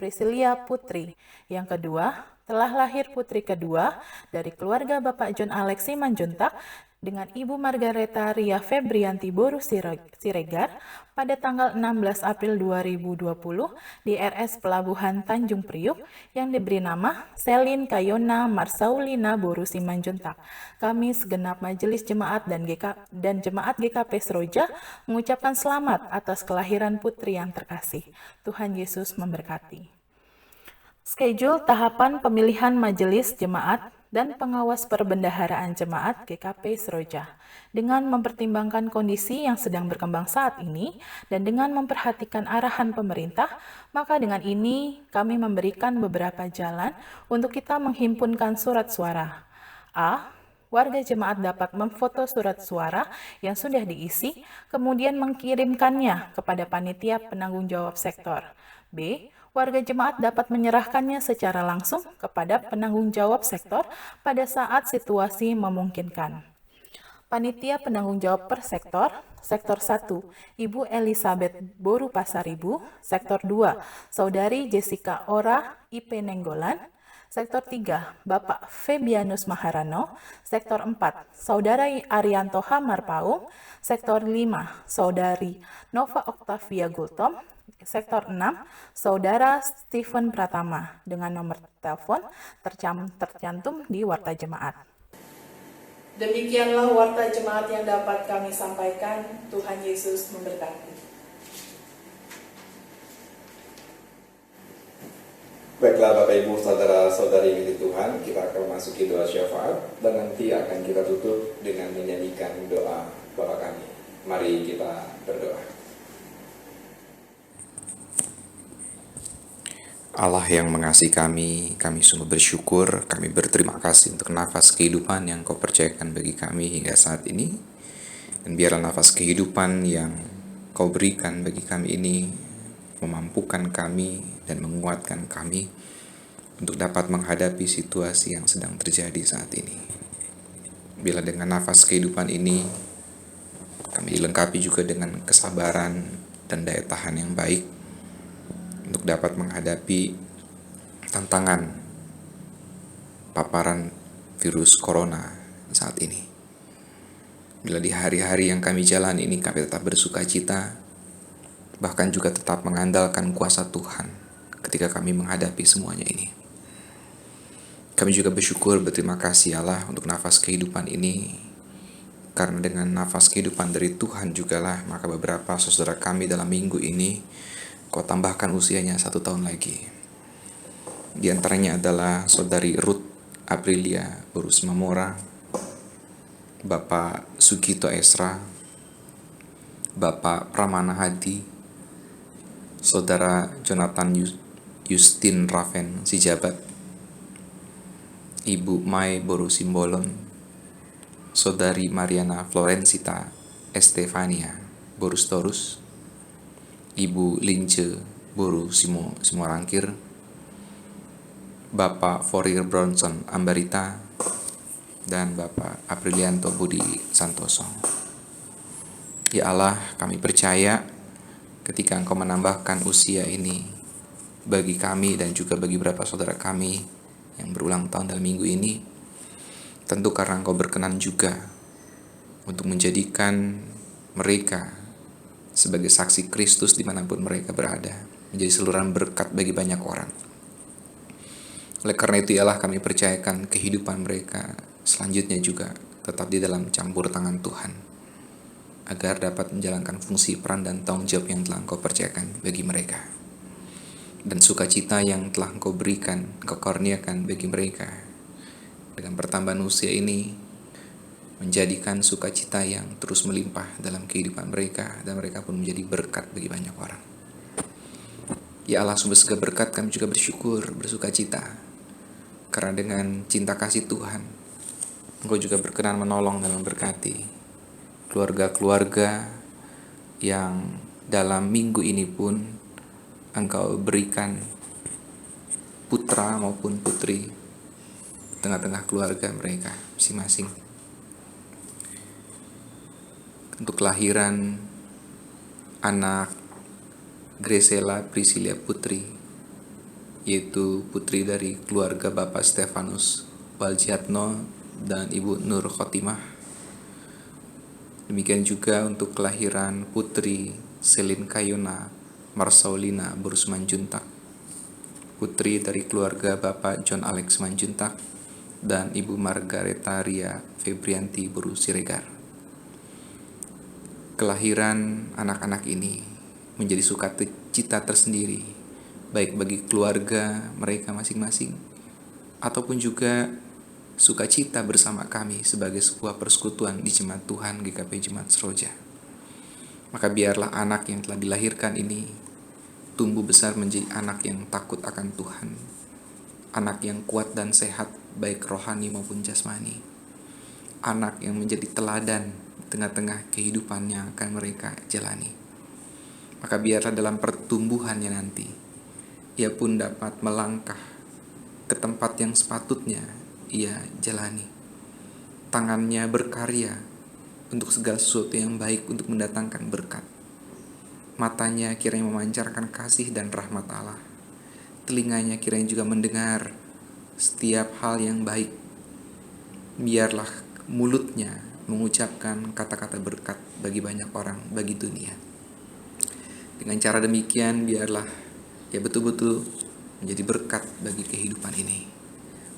Priscilia Putri. Yang kedua, telah lahir putri kedua dari keluarga Bapak John Alex Simanjuntak dengan Ibu Margareta Ria Febrianti Boru Siregar pada tanggal 16 April 2020 di RS Pelabuhan Tanjung Priuk yang diberi nama Selin Kayona Marsaulina Boru Simanjuntak. Kami segenap Majelis Jemaat dan Jemaat GKP Seroja mengucapkan selamat atas kelahiran putri yang terkasih. Tuhan Yesus memberkati. Schedule tahapan pemilihan Majelis Jemaat dan pengawas perbendaharaan jemaat GKP Seroja. Dengan mempertimbangkan kondisi yang sedang berkembang saat ini dan dengan memperhatikan arahan pemerintah, maka dengan ini kami memberikan beberapa jalan untuk kita menghimpunkan surat suara. A. warga jemaat dapat memfoto surat suara yang sudah diisi, kemudian mengirimkannya kepada panitia penanggung jawab sektor. B. Warga jemaat dapat menyerahkannya secara langsung kepada penanggung jawab sektor pada saat situasi memungkinkan. Panitia penanggung jawab per sektor, Sektor 1, Ibu Elizabeth Boru Pasaribu, Sektor 2, Saudari Jessica Ora IP Nenggolan, Sektor 3, Bapak Febianus Maharano, Sektor 4, Saudara Arianto Hamarpaung, Sektor 5, Saudari Nova Octavia Gultom, Sektor 6, Saudara Stephen Pratama, dengan nomor telepon tercantum di Warta Jemaat. Demikianlah warta jemaat yang dapat kami sampaikan. Tuhan Yesus memberkati. Baiklah Bapak Ibu Saudara-saudari yang di Tuhan, kita akan memasuki doa syafaat dan nanti akan kita tutup dengan menyanyikan doa Bapa kami. Mari kita berdoa. Allah yang mengasihi kami sungguh bersyukur, kami berterima kasih untuk nafas kehidupan yang Kau percayakan bagi kami hingga saat ini. Dan biarlah nafas kehidupan yang Kau berikan bagi kami ini memampukan kami dan menguatkan kami untuk dapat menghadapi situasi yang sedang terjadi saat ini. Bila dengan nafas kehidupan ini kami dilengkapi juga dengan kesabaran dan daya tahan yang baik untuk dapat menghadapi tantangan paparan virus corona saat ini. Bila di hari-hari yang kami jalani ini kami tetap bersuka cita, bahkan juga tetap mengandalkan kuasa Tuhan ketika kami menghadapi semuanya ini. Kami juga bersyukur, berterima kasih Allah untuk nafas kehidupan ini, karena dengan nafas kehidupan dari Tuhan jugalah maka beberapa saudara kami dalam minggu ini Kau tambahkan usianya 1 tahun lagi. Di antaranya adalah Saudari Ruth Aprilia Borus Mamora, Bapak Sugito Esra, Bapak Pramana Hadi, Saudara Jonathan Justin Raven Sijabat, Ibu Mai Boru Simbolon, Saudari Mariana Florensita Estefania Borus Torus, Ibu Lince Boru Simorangkir, Bapak Forir Bronson Ambarita, dan Bapak Aprilianto Budi Santoso. Ya Allah, kami percaya ketika Engkau menambahkan usia ini bagi kami dan juga bagi beberapa saudara kami yang berulang tahun dalam minggu ini, tentu karena Engkau berkenan juga untuk menjadikan mereka sebagai saksi Kristus dimanapun mereka berada, menjadi saluran berkat bagi banyak orang. Oleh karena itu ialah kami percayakan kehidupan mereka selanjutnya juga tetap di dalam campur tangan Tuhan, agar dapat menjalankan fungsi peran dan tanggung jawab yang telah Engkau percayakan bagi mereka. Dan sukacita yang telah Engkau berikan, Engkau kurniakan bagi mereka dengan pertambahan usia ini, menjadikan sukacita yang terus melimpah dalam kehidupan mereka, dan mereka pun menjadi berkat bagi banyak orang. Ya Allah, sumber segala berkat, kami juga bersyukur, bersukacita, karena dengan cinta kasih Tuhan, Engkau juga berkenan menolong dan memberkati keluarga-keluarga yang dalam minggu ini pun Engkau berikan putra maupun putri tengah-tengah keluarga mereka masing-masing. Untuk kelahiran anak Gresela Priscilia Putri, yaitu putri dari keluarga Bapak Stefanus Waljiatno dan Ibu Nur Khotimah. Demikian juga untuk kelahiran putri Selin Kayona Marsaulina Borus Manjuntak, putri dari keluarga Bapak John Alex Manjuntak dan Ibu Margareta Ria Febrianti Borus Siregar. Kelahiran anak-anak ini menjadi sukacita tersendiri, baik bagi keluarga mereka masing-masing, ataupun juga sukacita bersama kami sebagai sebuah persekutuan di Jemaat Tuhan GKP Jemaat Seroja. Maka biarlah anak yang telah dilahirkan ini tumbuh besar menjadi anak yang takut akan Tuhan, anak yang kuat dan sehat baik rohani maupun jasmani, anak yang menjadi teladan di tengah-tengah kehidupan yang akan mereka jalani. Maka biarlah dalam pertumbuhannya nanti, ia pun dapat melangkah ke tempat yang sepatutnya ia jalani. Tangannya berkarya untuk segala sesuatu yang baik untuk mendatangkan berkat. Matanya kiranya memancarkan kasih dan rahmat Allah. Telinganya kiranya juga mendengar setiap hal yang baik. Biarlah mulutnya mengucapkan kata-kata berkat bagi banyak orang, bagi dunia. Dengan cara demikian biarlah ia betul-betul menjadi berkat bagi kehidupan ini,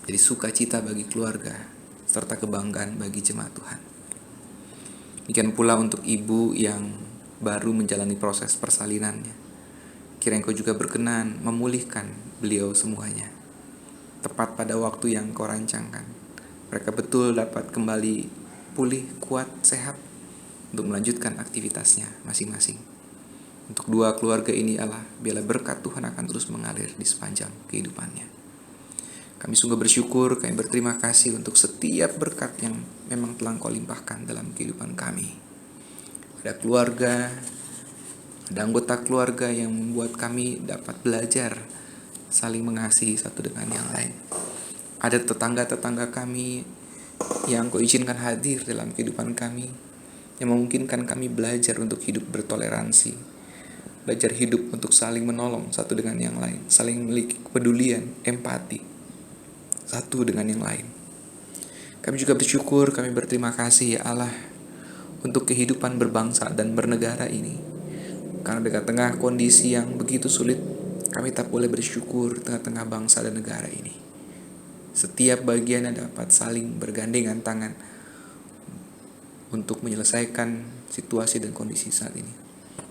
jadi sukacita bagi keluarga, serta kebanggaan bagi jemaat Tuhan. Demikian pula untuk ibu yang baru menjalani proses persalinannya. Kiranya Engkau juga berkenan memulihkan beliau semuanya, tepat pada waktu yang Kau rancangkan. Mereka betul dapat kembali pulih, kuat, sehat untuk melanjutkan aktivitasnya masing-masing. Untuk dua keluarga ini Allah, biarlah berkat Tuhan akan terus mengalir di sepanjang kehidupannya. Kami sungguh bersyukur, kami berterima kasih untuk setiap berkat yang memang telah Kau limpahkan dalam kehidupan kami. Ada keluarga, ada anggota keluarga yang membuat kami dapat belajar saling mengasihi satu dengan yang lain. Ada tetangga-tetangga kami yang Kau izinkan hadir dalam kehidupan kami, yang memungkinkan kami belajar untuk hidup bertoleransi, belajar hidup untuk saling menolong satu dengan yang lain, saling memiliki kepedulian, empati satu dengan yang lain. Kami juga bersyukur, kami berterima kasih ya Allah untuk kehidupan berbangsa dan bernegara ini. Karena di tengah kondisi yang begitu sulit, kami tak boleh bersyukur tengah-tengah bangsa dan negara ini. Setiap bagiannya dapat saling bergandengan tangan untuk menyelesaikan situasi dan kondisi saat ini.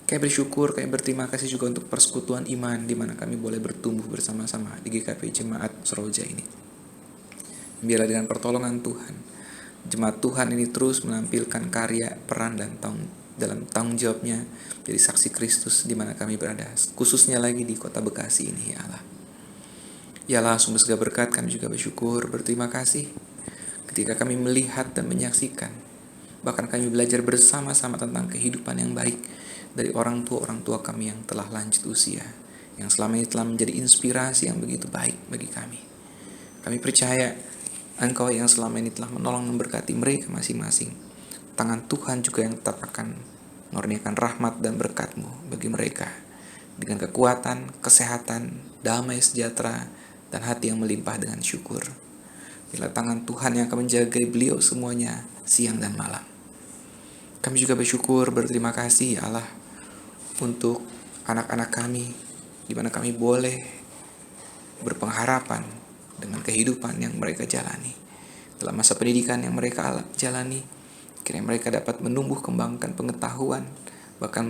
Kami bersyukur, kami berterima kasih juga untuk persekutuan iman di mana kami boleh bertumbuh bersama-sama di GKP Jemaat Seroja ini. Biarlah dengan pertolongan Tuhan, jemaat Tuhan ini terus menampilkan karya, peran, dan dalam tanggung jawabnya jadi saksi Kristus di mana kami berada, khususnya lagi di kota Bekasi ini ya Allah. Ya Allah, sumber segala berkat, kami juga bersyukur, berterima kasih ketika kami melihat dan menyaksikan, bahkan kami belajar bersama-sama tentang kehidupan yang baik dari orang tua kami yang telah lanjut usia, yang selama ini telah menjadi inspirasi yang begitu baik bagi kami. Kami percaya Engkau yang selama ini telah menolong memberkati mereka masing-masing. Tangan Tuhan juga yang tetap akan mengurniakan rahmat dan berkat-Mu bagi mereka, dengan kekuatan, kesehatan, damai sejahtera, dan hati yang melimpah dengan syukur. Bila tangan Tuhan yang akan menjaga beliau semuanya siang dan malam. Kami juga bersyukur, berterima kasih ya Allah untuk anak-anak kami, di mana kami boleh berpengharapan dengan kehidupan yang mereka jalani. Dalam masa pendidikan yang mereka jalani, kiranya mereka dapat menumbuh kembangkan pengetahuan, bahkan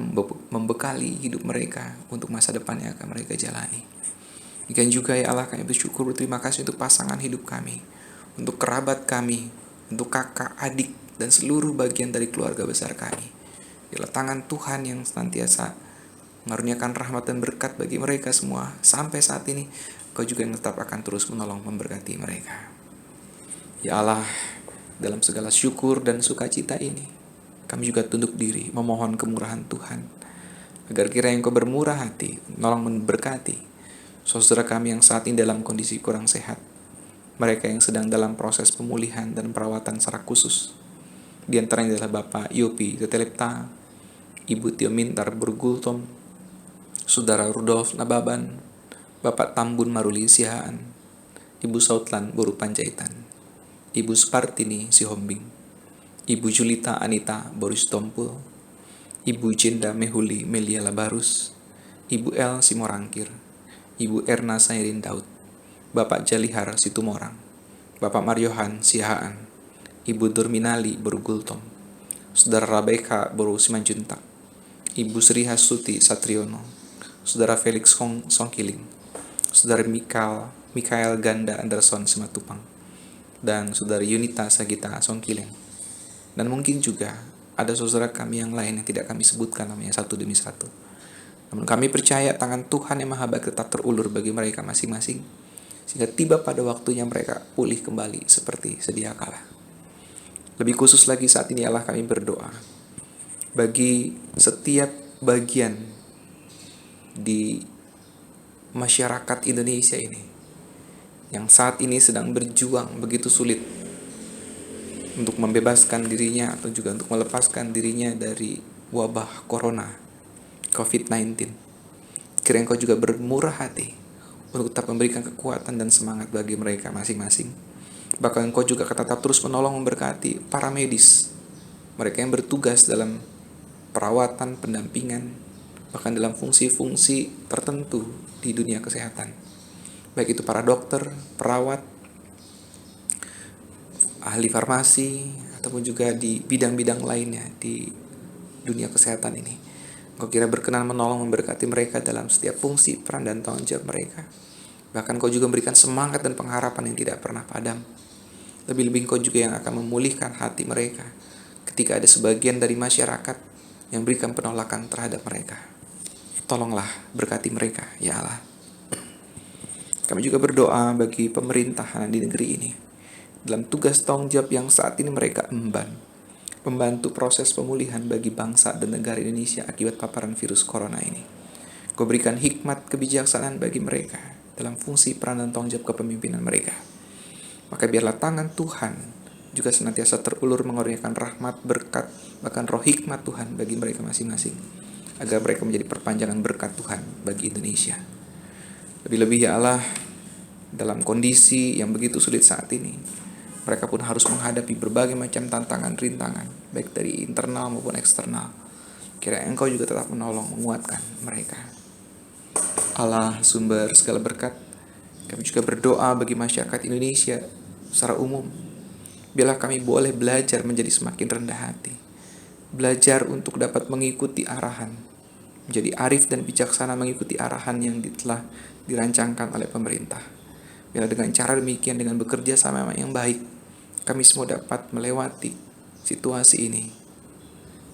membekali hidup mereka untuk masa depan yang akan mereka jalani. Demikian juga ya Allah, kami bersyukur, berterima kasih untuk pasangan hidup kami, untuk kerabat kami, untuk kakak, adik, dan seluruh bagian dari keluarga besar kami. Biarlah tangan Tuhan yang senantiasa mengaruniakan rahmat dan berkat bagi mereka semua sampai saat ini. Kau juga yang tetap akan terus menolong memberkati mereka. Ya Allah, dalam segala syukur dan sukacita ini, kami juga tunduk diri memohon kemurahan Tuhan, agar kiranya Engkau bermurah hati, menolong memberkati saudara kami yang saat ini dalam kondisi kurang sehat, mereka yang sedang dalam proses pemulihan dan perawatan secara khusus. Di antaranya adalah Bapak Yopi Tetelepta, Ibu Tio Mintar Burgultom, Saudara Rudolf Nababan, Bapak Tambun Maruli Sihaan, Ibu Sautlan Buru Panjaitan, Ibu Spartini Sihombing, Ibu Julita Anita Boris Tompul, Ibu Jenda Mehuli Melia Labarus, Ibu El Simorangkir, Ibu Erna Sairin Daud, Bapak Jalihar Situmorang, Bapak Maryohan Sihaan, Ibu Durminali Burgultom, Saudara Rabeka Boru Simanjuntak, Ibu Sri Hasuti Satriono, Saudara Felix Songkiling, Saudara Mikael Ganda Anderson Simatupang, dan Saudara Yunita Sagita Songkiling. Dan mungkin juga ada saudara kami yang lain yang tidak kami sebutkan namanya satu demi satu. Namun kami percaya tangan Tuhan yang Maha Baik tetap terulur bagi mereka masing-masing, sehingga tiba pada waktunya mereka pulih kembali seperti sedia kala. Lebih khusus lagi saat ini Allah, kami berdoa bagi setiap bagian di masyarakat Indonesia ini yang saat ini sedang berjuang begitu sulit untuk membebaskan dirinya atau juga untuk melepaskan dirinya dari wabah corona COVID-19. Kiranya Engkau juga bermurah hati untuk tetap memberikan kekuatan dan semangat bagi mereka masing-masing. Bahkan Engkau juga akan tetap terus menolong memberkati para medis, mereka yang bertugas dalam perawatan, pendampingan, bahkan dalam fungsi-fungsi tertentu di dunia kesehatan. Baik itu para dokter, perawat, ahli farmasi, ataupun juga di bidang-bidang lainnya di dunia kesehatan ini. Engkau kira berkenan menolong memberkati mereka dalam setiap fungsi, peran, dan tanggung jawab mereka. Bahkan Engkau juga memberikan semangat dan pengharapan yang tidak pernah padam. Lebih-lebih Engkau juga yang akan memulihkan hati mereka ketika ada sebagian dari masyarakat yang berikan penolakan terhadap mereka. Tolonglah berkati mereka, ya Allah. Kami juga berdoa bagi pemerintahan di negeri ini dalam tugas tanggung jawab yang saat ini mereka emban, membantu proses pemulihan bagi bangsa dan negara Indonesia akibat paparan virus corona ini. Kau berikan hikmat kebijaksanaan bagi mereka dalam fungsi peran dan tanggung jawab kepemimpinan mereka. Maka biarlah tangan Tuhan juga senantiasa terulur mengurniakan rahmat, berkat, bahkan roh hikmat Tuhan bagi mereka masing-masing, agar mereka menjadi perpanjangan berkat Tuhan bagi Indonesia. Lebih-lebih ya Allah, dalam kondisi yang begitu sulit saat ini, mereka pun harus menghadapi berbagai macam tantangan, rintangan, baik dari internal maupun eksternal. Kiranya Engkau juga tetap menolong, menguatkan mereka. Allah, sumber segala berkat, kami juga berdoa bagi masyarakat Indonesia secara umum. Biarlah kami boleh belajar menjadi semakin rendah hati, belajar untuk dapat mengikuti arahan, menjadi arif dan bijaksana mengikuti arahan yang telah dirancangkan oleh pemerintah. Biarlah dengan cara demikian, dengan bekerja sama yang baik, kami semua dapat melewati situasi ini.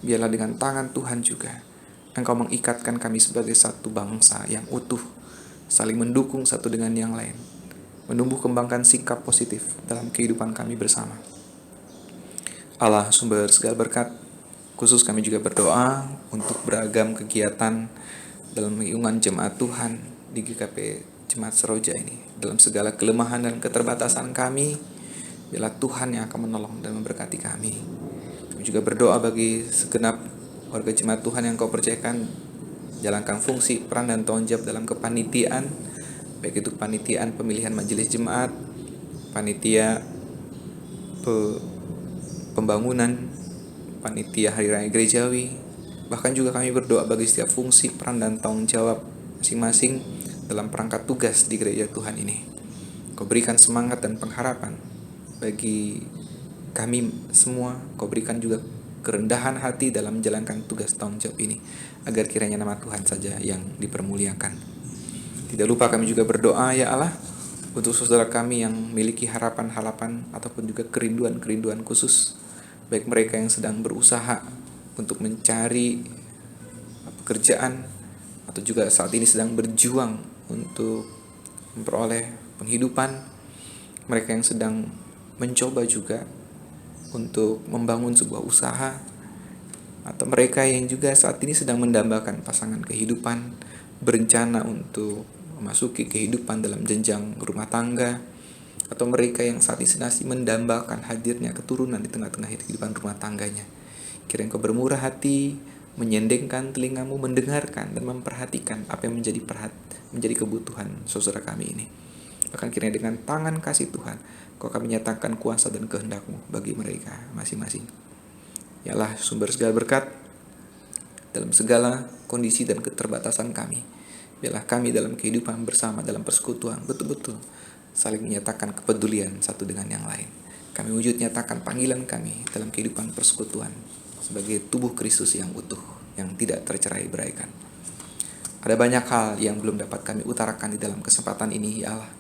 Biarlah dengan tangan Tuhan juga Engkau mengikatkan kami sebagai satu bangsa yang utuh, saling mendukung satu dengan yang lain, menumbuh kembangkan sikap positif dalam kehidupan kami bersama. Allah, sumber segala berkat, khusus kami juga berdoa untuk beragam kegiatan dalam lingkungan jemaat Tuhan di GKP Jemaat Seroja ini. Dalam segala kelemahan dan keterbatasan kami, biarlah Tuhan yang akan menolong dan memberkati kami. Kami juga berdoa bagi segenap warga jemaat Tuhan yang Kau percayakan jalankan fungsi, peran, dan tanggung jawab dalam kepanitiaan, baik itu kepanitiaan pemilihan majelis jemaat, panitia pembangunan, panitia hari raya gerejawi. Bahkan juga kami berdoa bagi setiap fungsi, peran, dan tanggung jawab masing-masing dalam perangkat tugas di gereja Tuhan ini. Kau berikan semangat dan pengharapan bagi kami semua. Kau berikan juga kerendahan hati dalam menjalankan tugas tanggung jawab ini, agar kiranya nama Tuhan saja yang dipermuliakan. Tidak lupa kami juga berdoa ya Allah untuk saudara kami yang memiliki harapan-harapan ataupun juga kerinduan-kerinduan khusus, baik mereka yang sedang berusaha untuk mencari pekerjaan atau juga saat ini sedang berjuang untuk memperoleh penghidupan, mereka yang sedang mencoba juga untuk membangun sebuah usaha, atau mereka yang juga saat ini sedang mendambakan pasangan kehidupan, berencana untuk memasuki kehidupan dalam jenjang rumah tangga, atau mereka yang saat ini sedang mendambakan hadirnya keturunan di tengah-tengah kehidupan rumah tangganya. Kiranya Engkau bermurah hati, menyendengkan telingamu, mendengarkan dan memperhatikan apa yang menjadi kebutuhan saudara kami ini. Bahkan kiranya dengan tangan kasih Tuhan, Kau akan menyatakan kuasa dan kehendak-Mu bagi mereka masing-masing. Ya Allah, sumber segala berkat dalam segala kondisi dan keterbatasan kami. Biarlah kami dalam kehidupan bersama, dalam persekutuan, betul-betul saling menyatakan kepedulian satu dengan yang lain. Kami wujud nyatakan panggilan kami dalam kehidupan persekutuan sebagai tubuh Kristus yang utuh, yang tidak tercerai-beraikan. Ada banyak hal yang belum dapat kami utarakan di dalam kesempatan ini, ya Allah.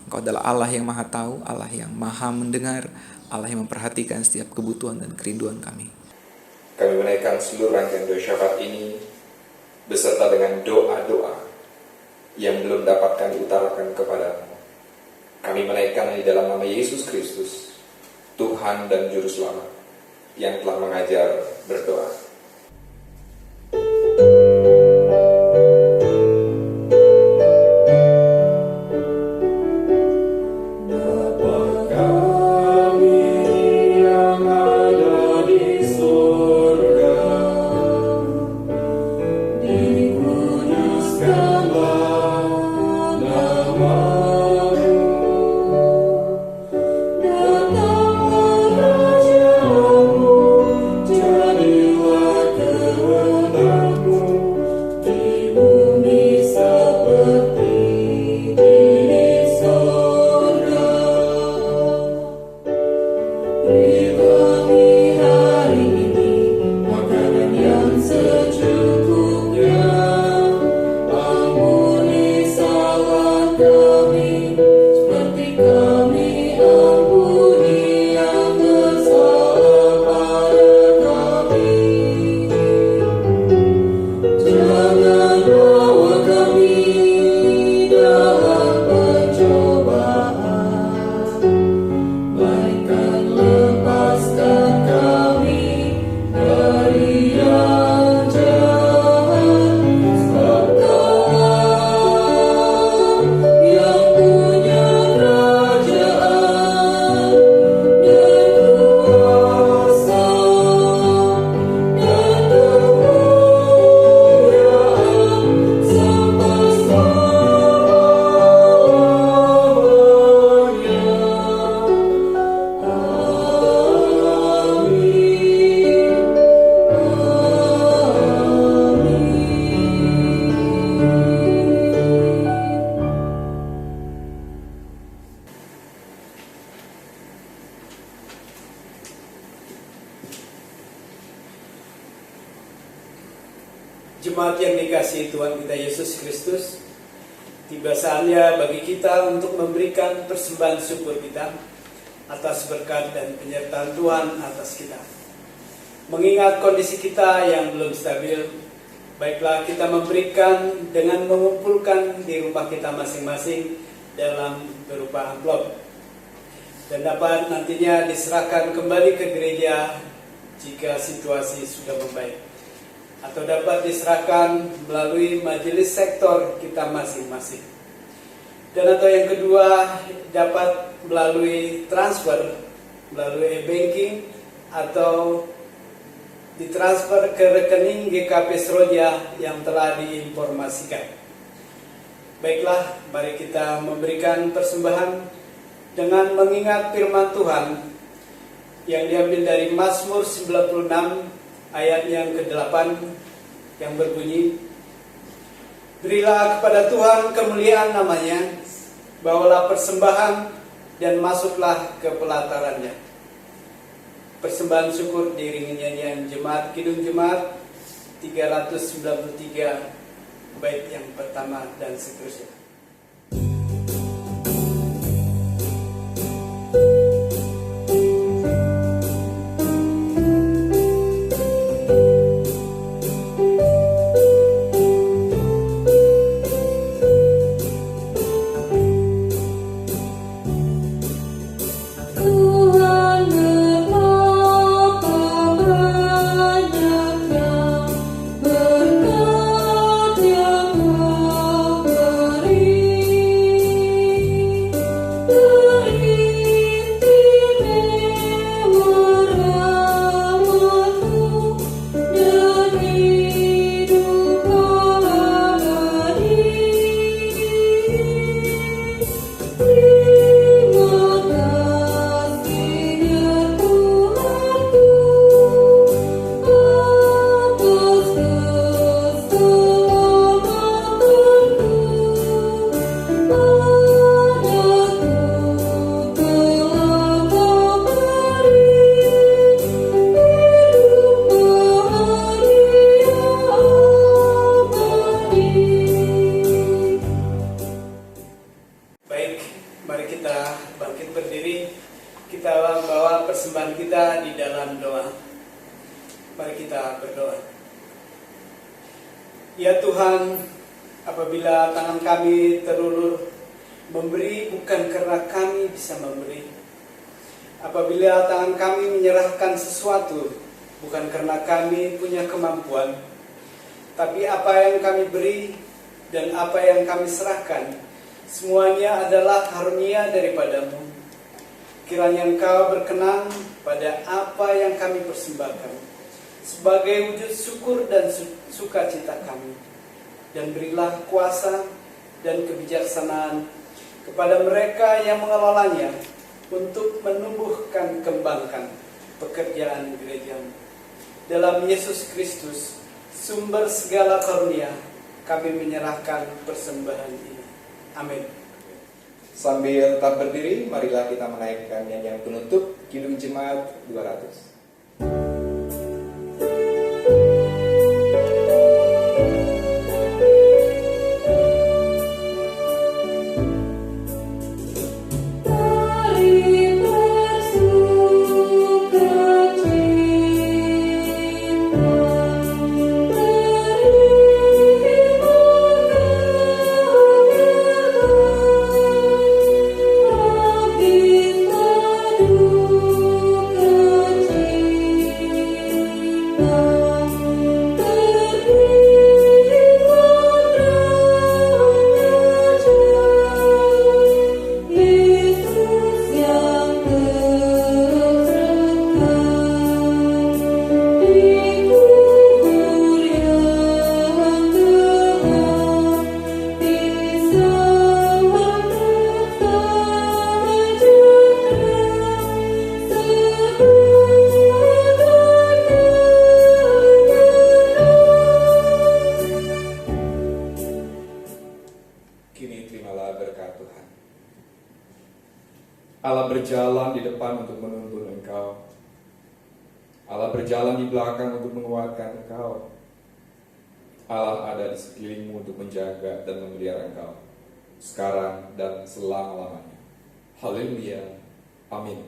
Engkau adalah Allah yang maha tahu, Allah yang maha mendengar, Allah yang memperhatikan setiap kebutuhan dan kerinduan kami. Kami menaikkan seluruh rangkaian doa syafaat ini beserta dengan doa-doa yang belum dapat kami utarakan kepadamu. Kami menaikkan di dalam nama Yesus Kristus, Tuhan dan Juru Selamat, yang telah mengajar berdoa. Jemaat yang dikasihi Tuhan kita Yesus Kristus, tiba saatnya bagi kita untuk memberikan persembahan syukur kita atas berkat dan penyertaan Tuhan atas kita. Mengingat kondisi kita yang belum stabil, baiklah kita memberikan dengan mengumpulkan di rumah kita masing-masing dalam berupa amplop, dan dapat nantinya diserahkan kembali ke gereja jika situasi sudah membaik, atau dapat diserahkan melalui majelis sektor kita masing-masing. Dan atau yang kedua, dapat melalui transfer, melalui e-banking, atau ditransfer ke rekening GKP Seroja yang telah diinformasikan. Baiklah, mari kita memberikan persembahan dengan mengingat firman Tuhan yang diambil dari Mazmur 96 ayat yang ke-8 yang berbunyi, berilah kepada Tuhan kemuliaan namanya, bawalah persembahan dan masuklah ke pelatarannya. Persembahan syukur diiringi nyanyian Jemaat Kidung Jemaat 393 bait yang pertama dan seterusnya. Ya Tuhan, apabila tangan kami terulur memberi bukan karena kami bisa memberi, Apabila tangan kami menyerahkan sesuatu, bukan karena kami punya kemampuan, tapi apa yang kami beri dan apa yang kami serahkan, semuanya adalah karunia daripadamu. Kiranya Engkau berkenan pada apa yang kami persembahkan, sebagai wujud syukur dan sukacita kami. Dan berilah kuasa dan kebijaksanaan kepada mereka yang mengelolanya, untuk menumbuhkan kembangkan pekerjaan gereja-Mu. Dalam Yesus Kristus, sumber segala karunia, kami menyerahkan persembahan ini. Amin. Sambil tetap berdiri, marilah kita menaikkan nyanyian penutup Kidung Jemaat 200. Kini terimalah berkat Tuhan. Allah berjalan di depan untuk menuntun engkau. Allah berjalan di belakang untuk menguatkan engkau. Allah ada di sekelilingmu untuk menjaga dan memelihara engkau, sekarang dan selama-lamanya. Haleluya. Amin.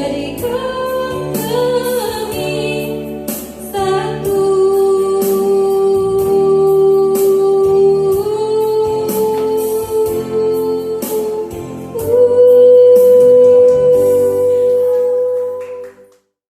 jadikan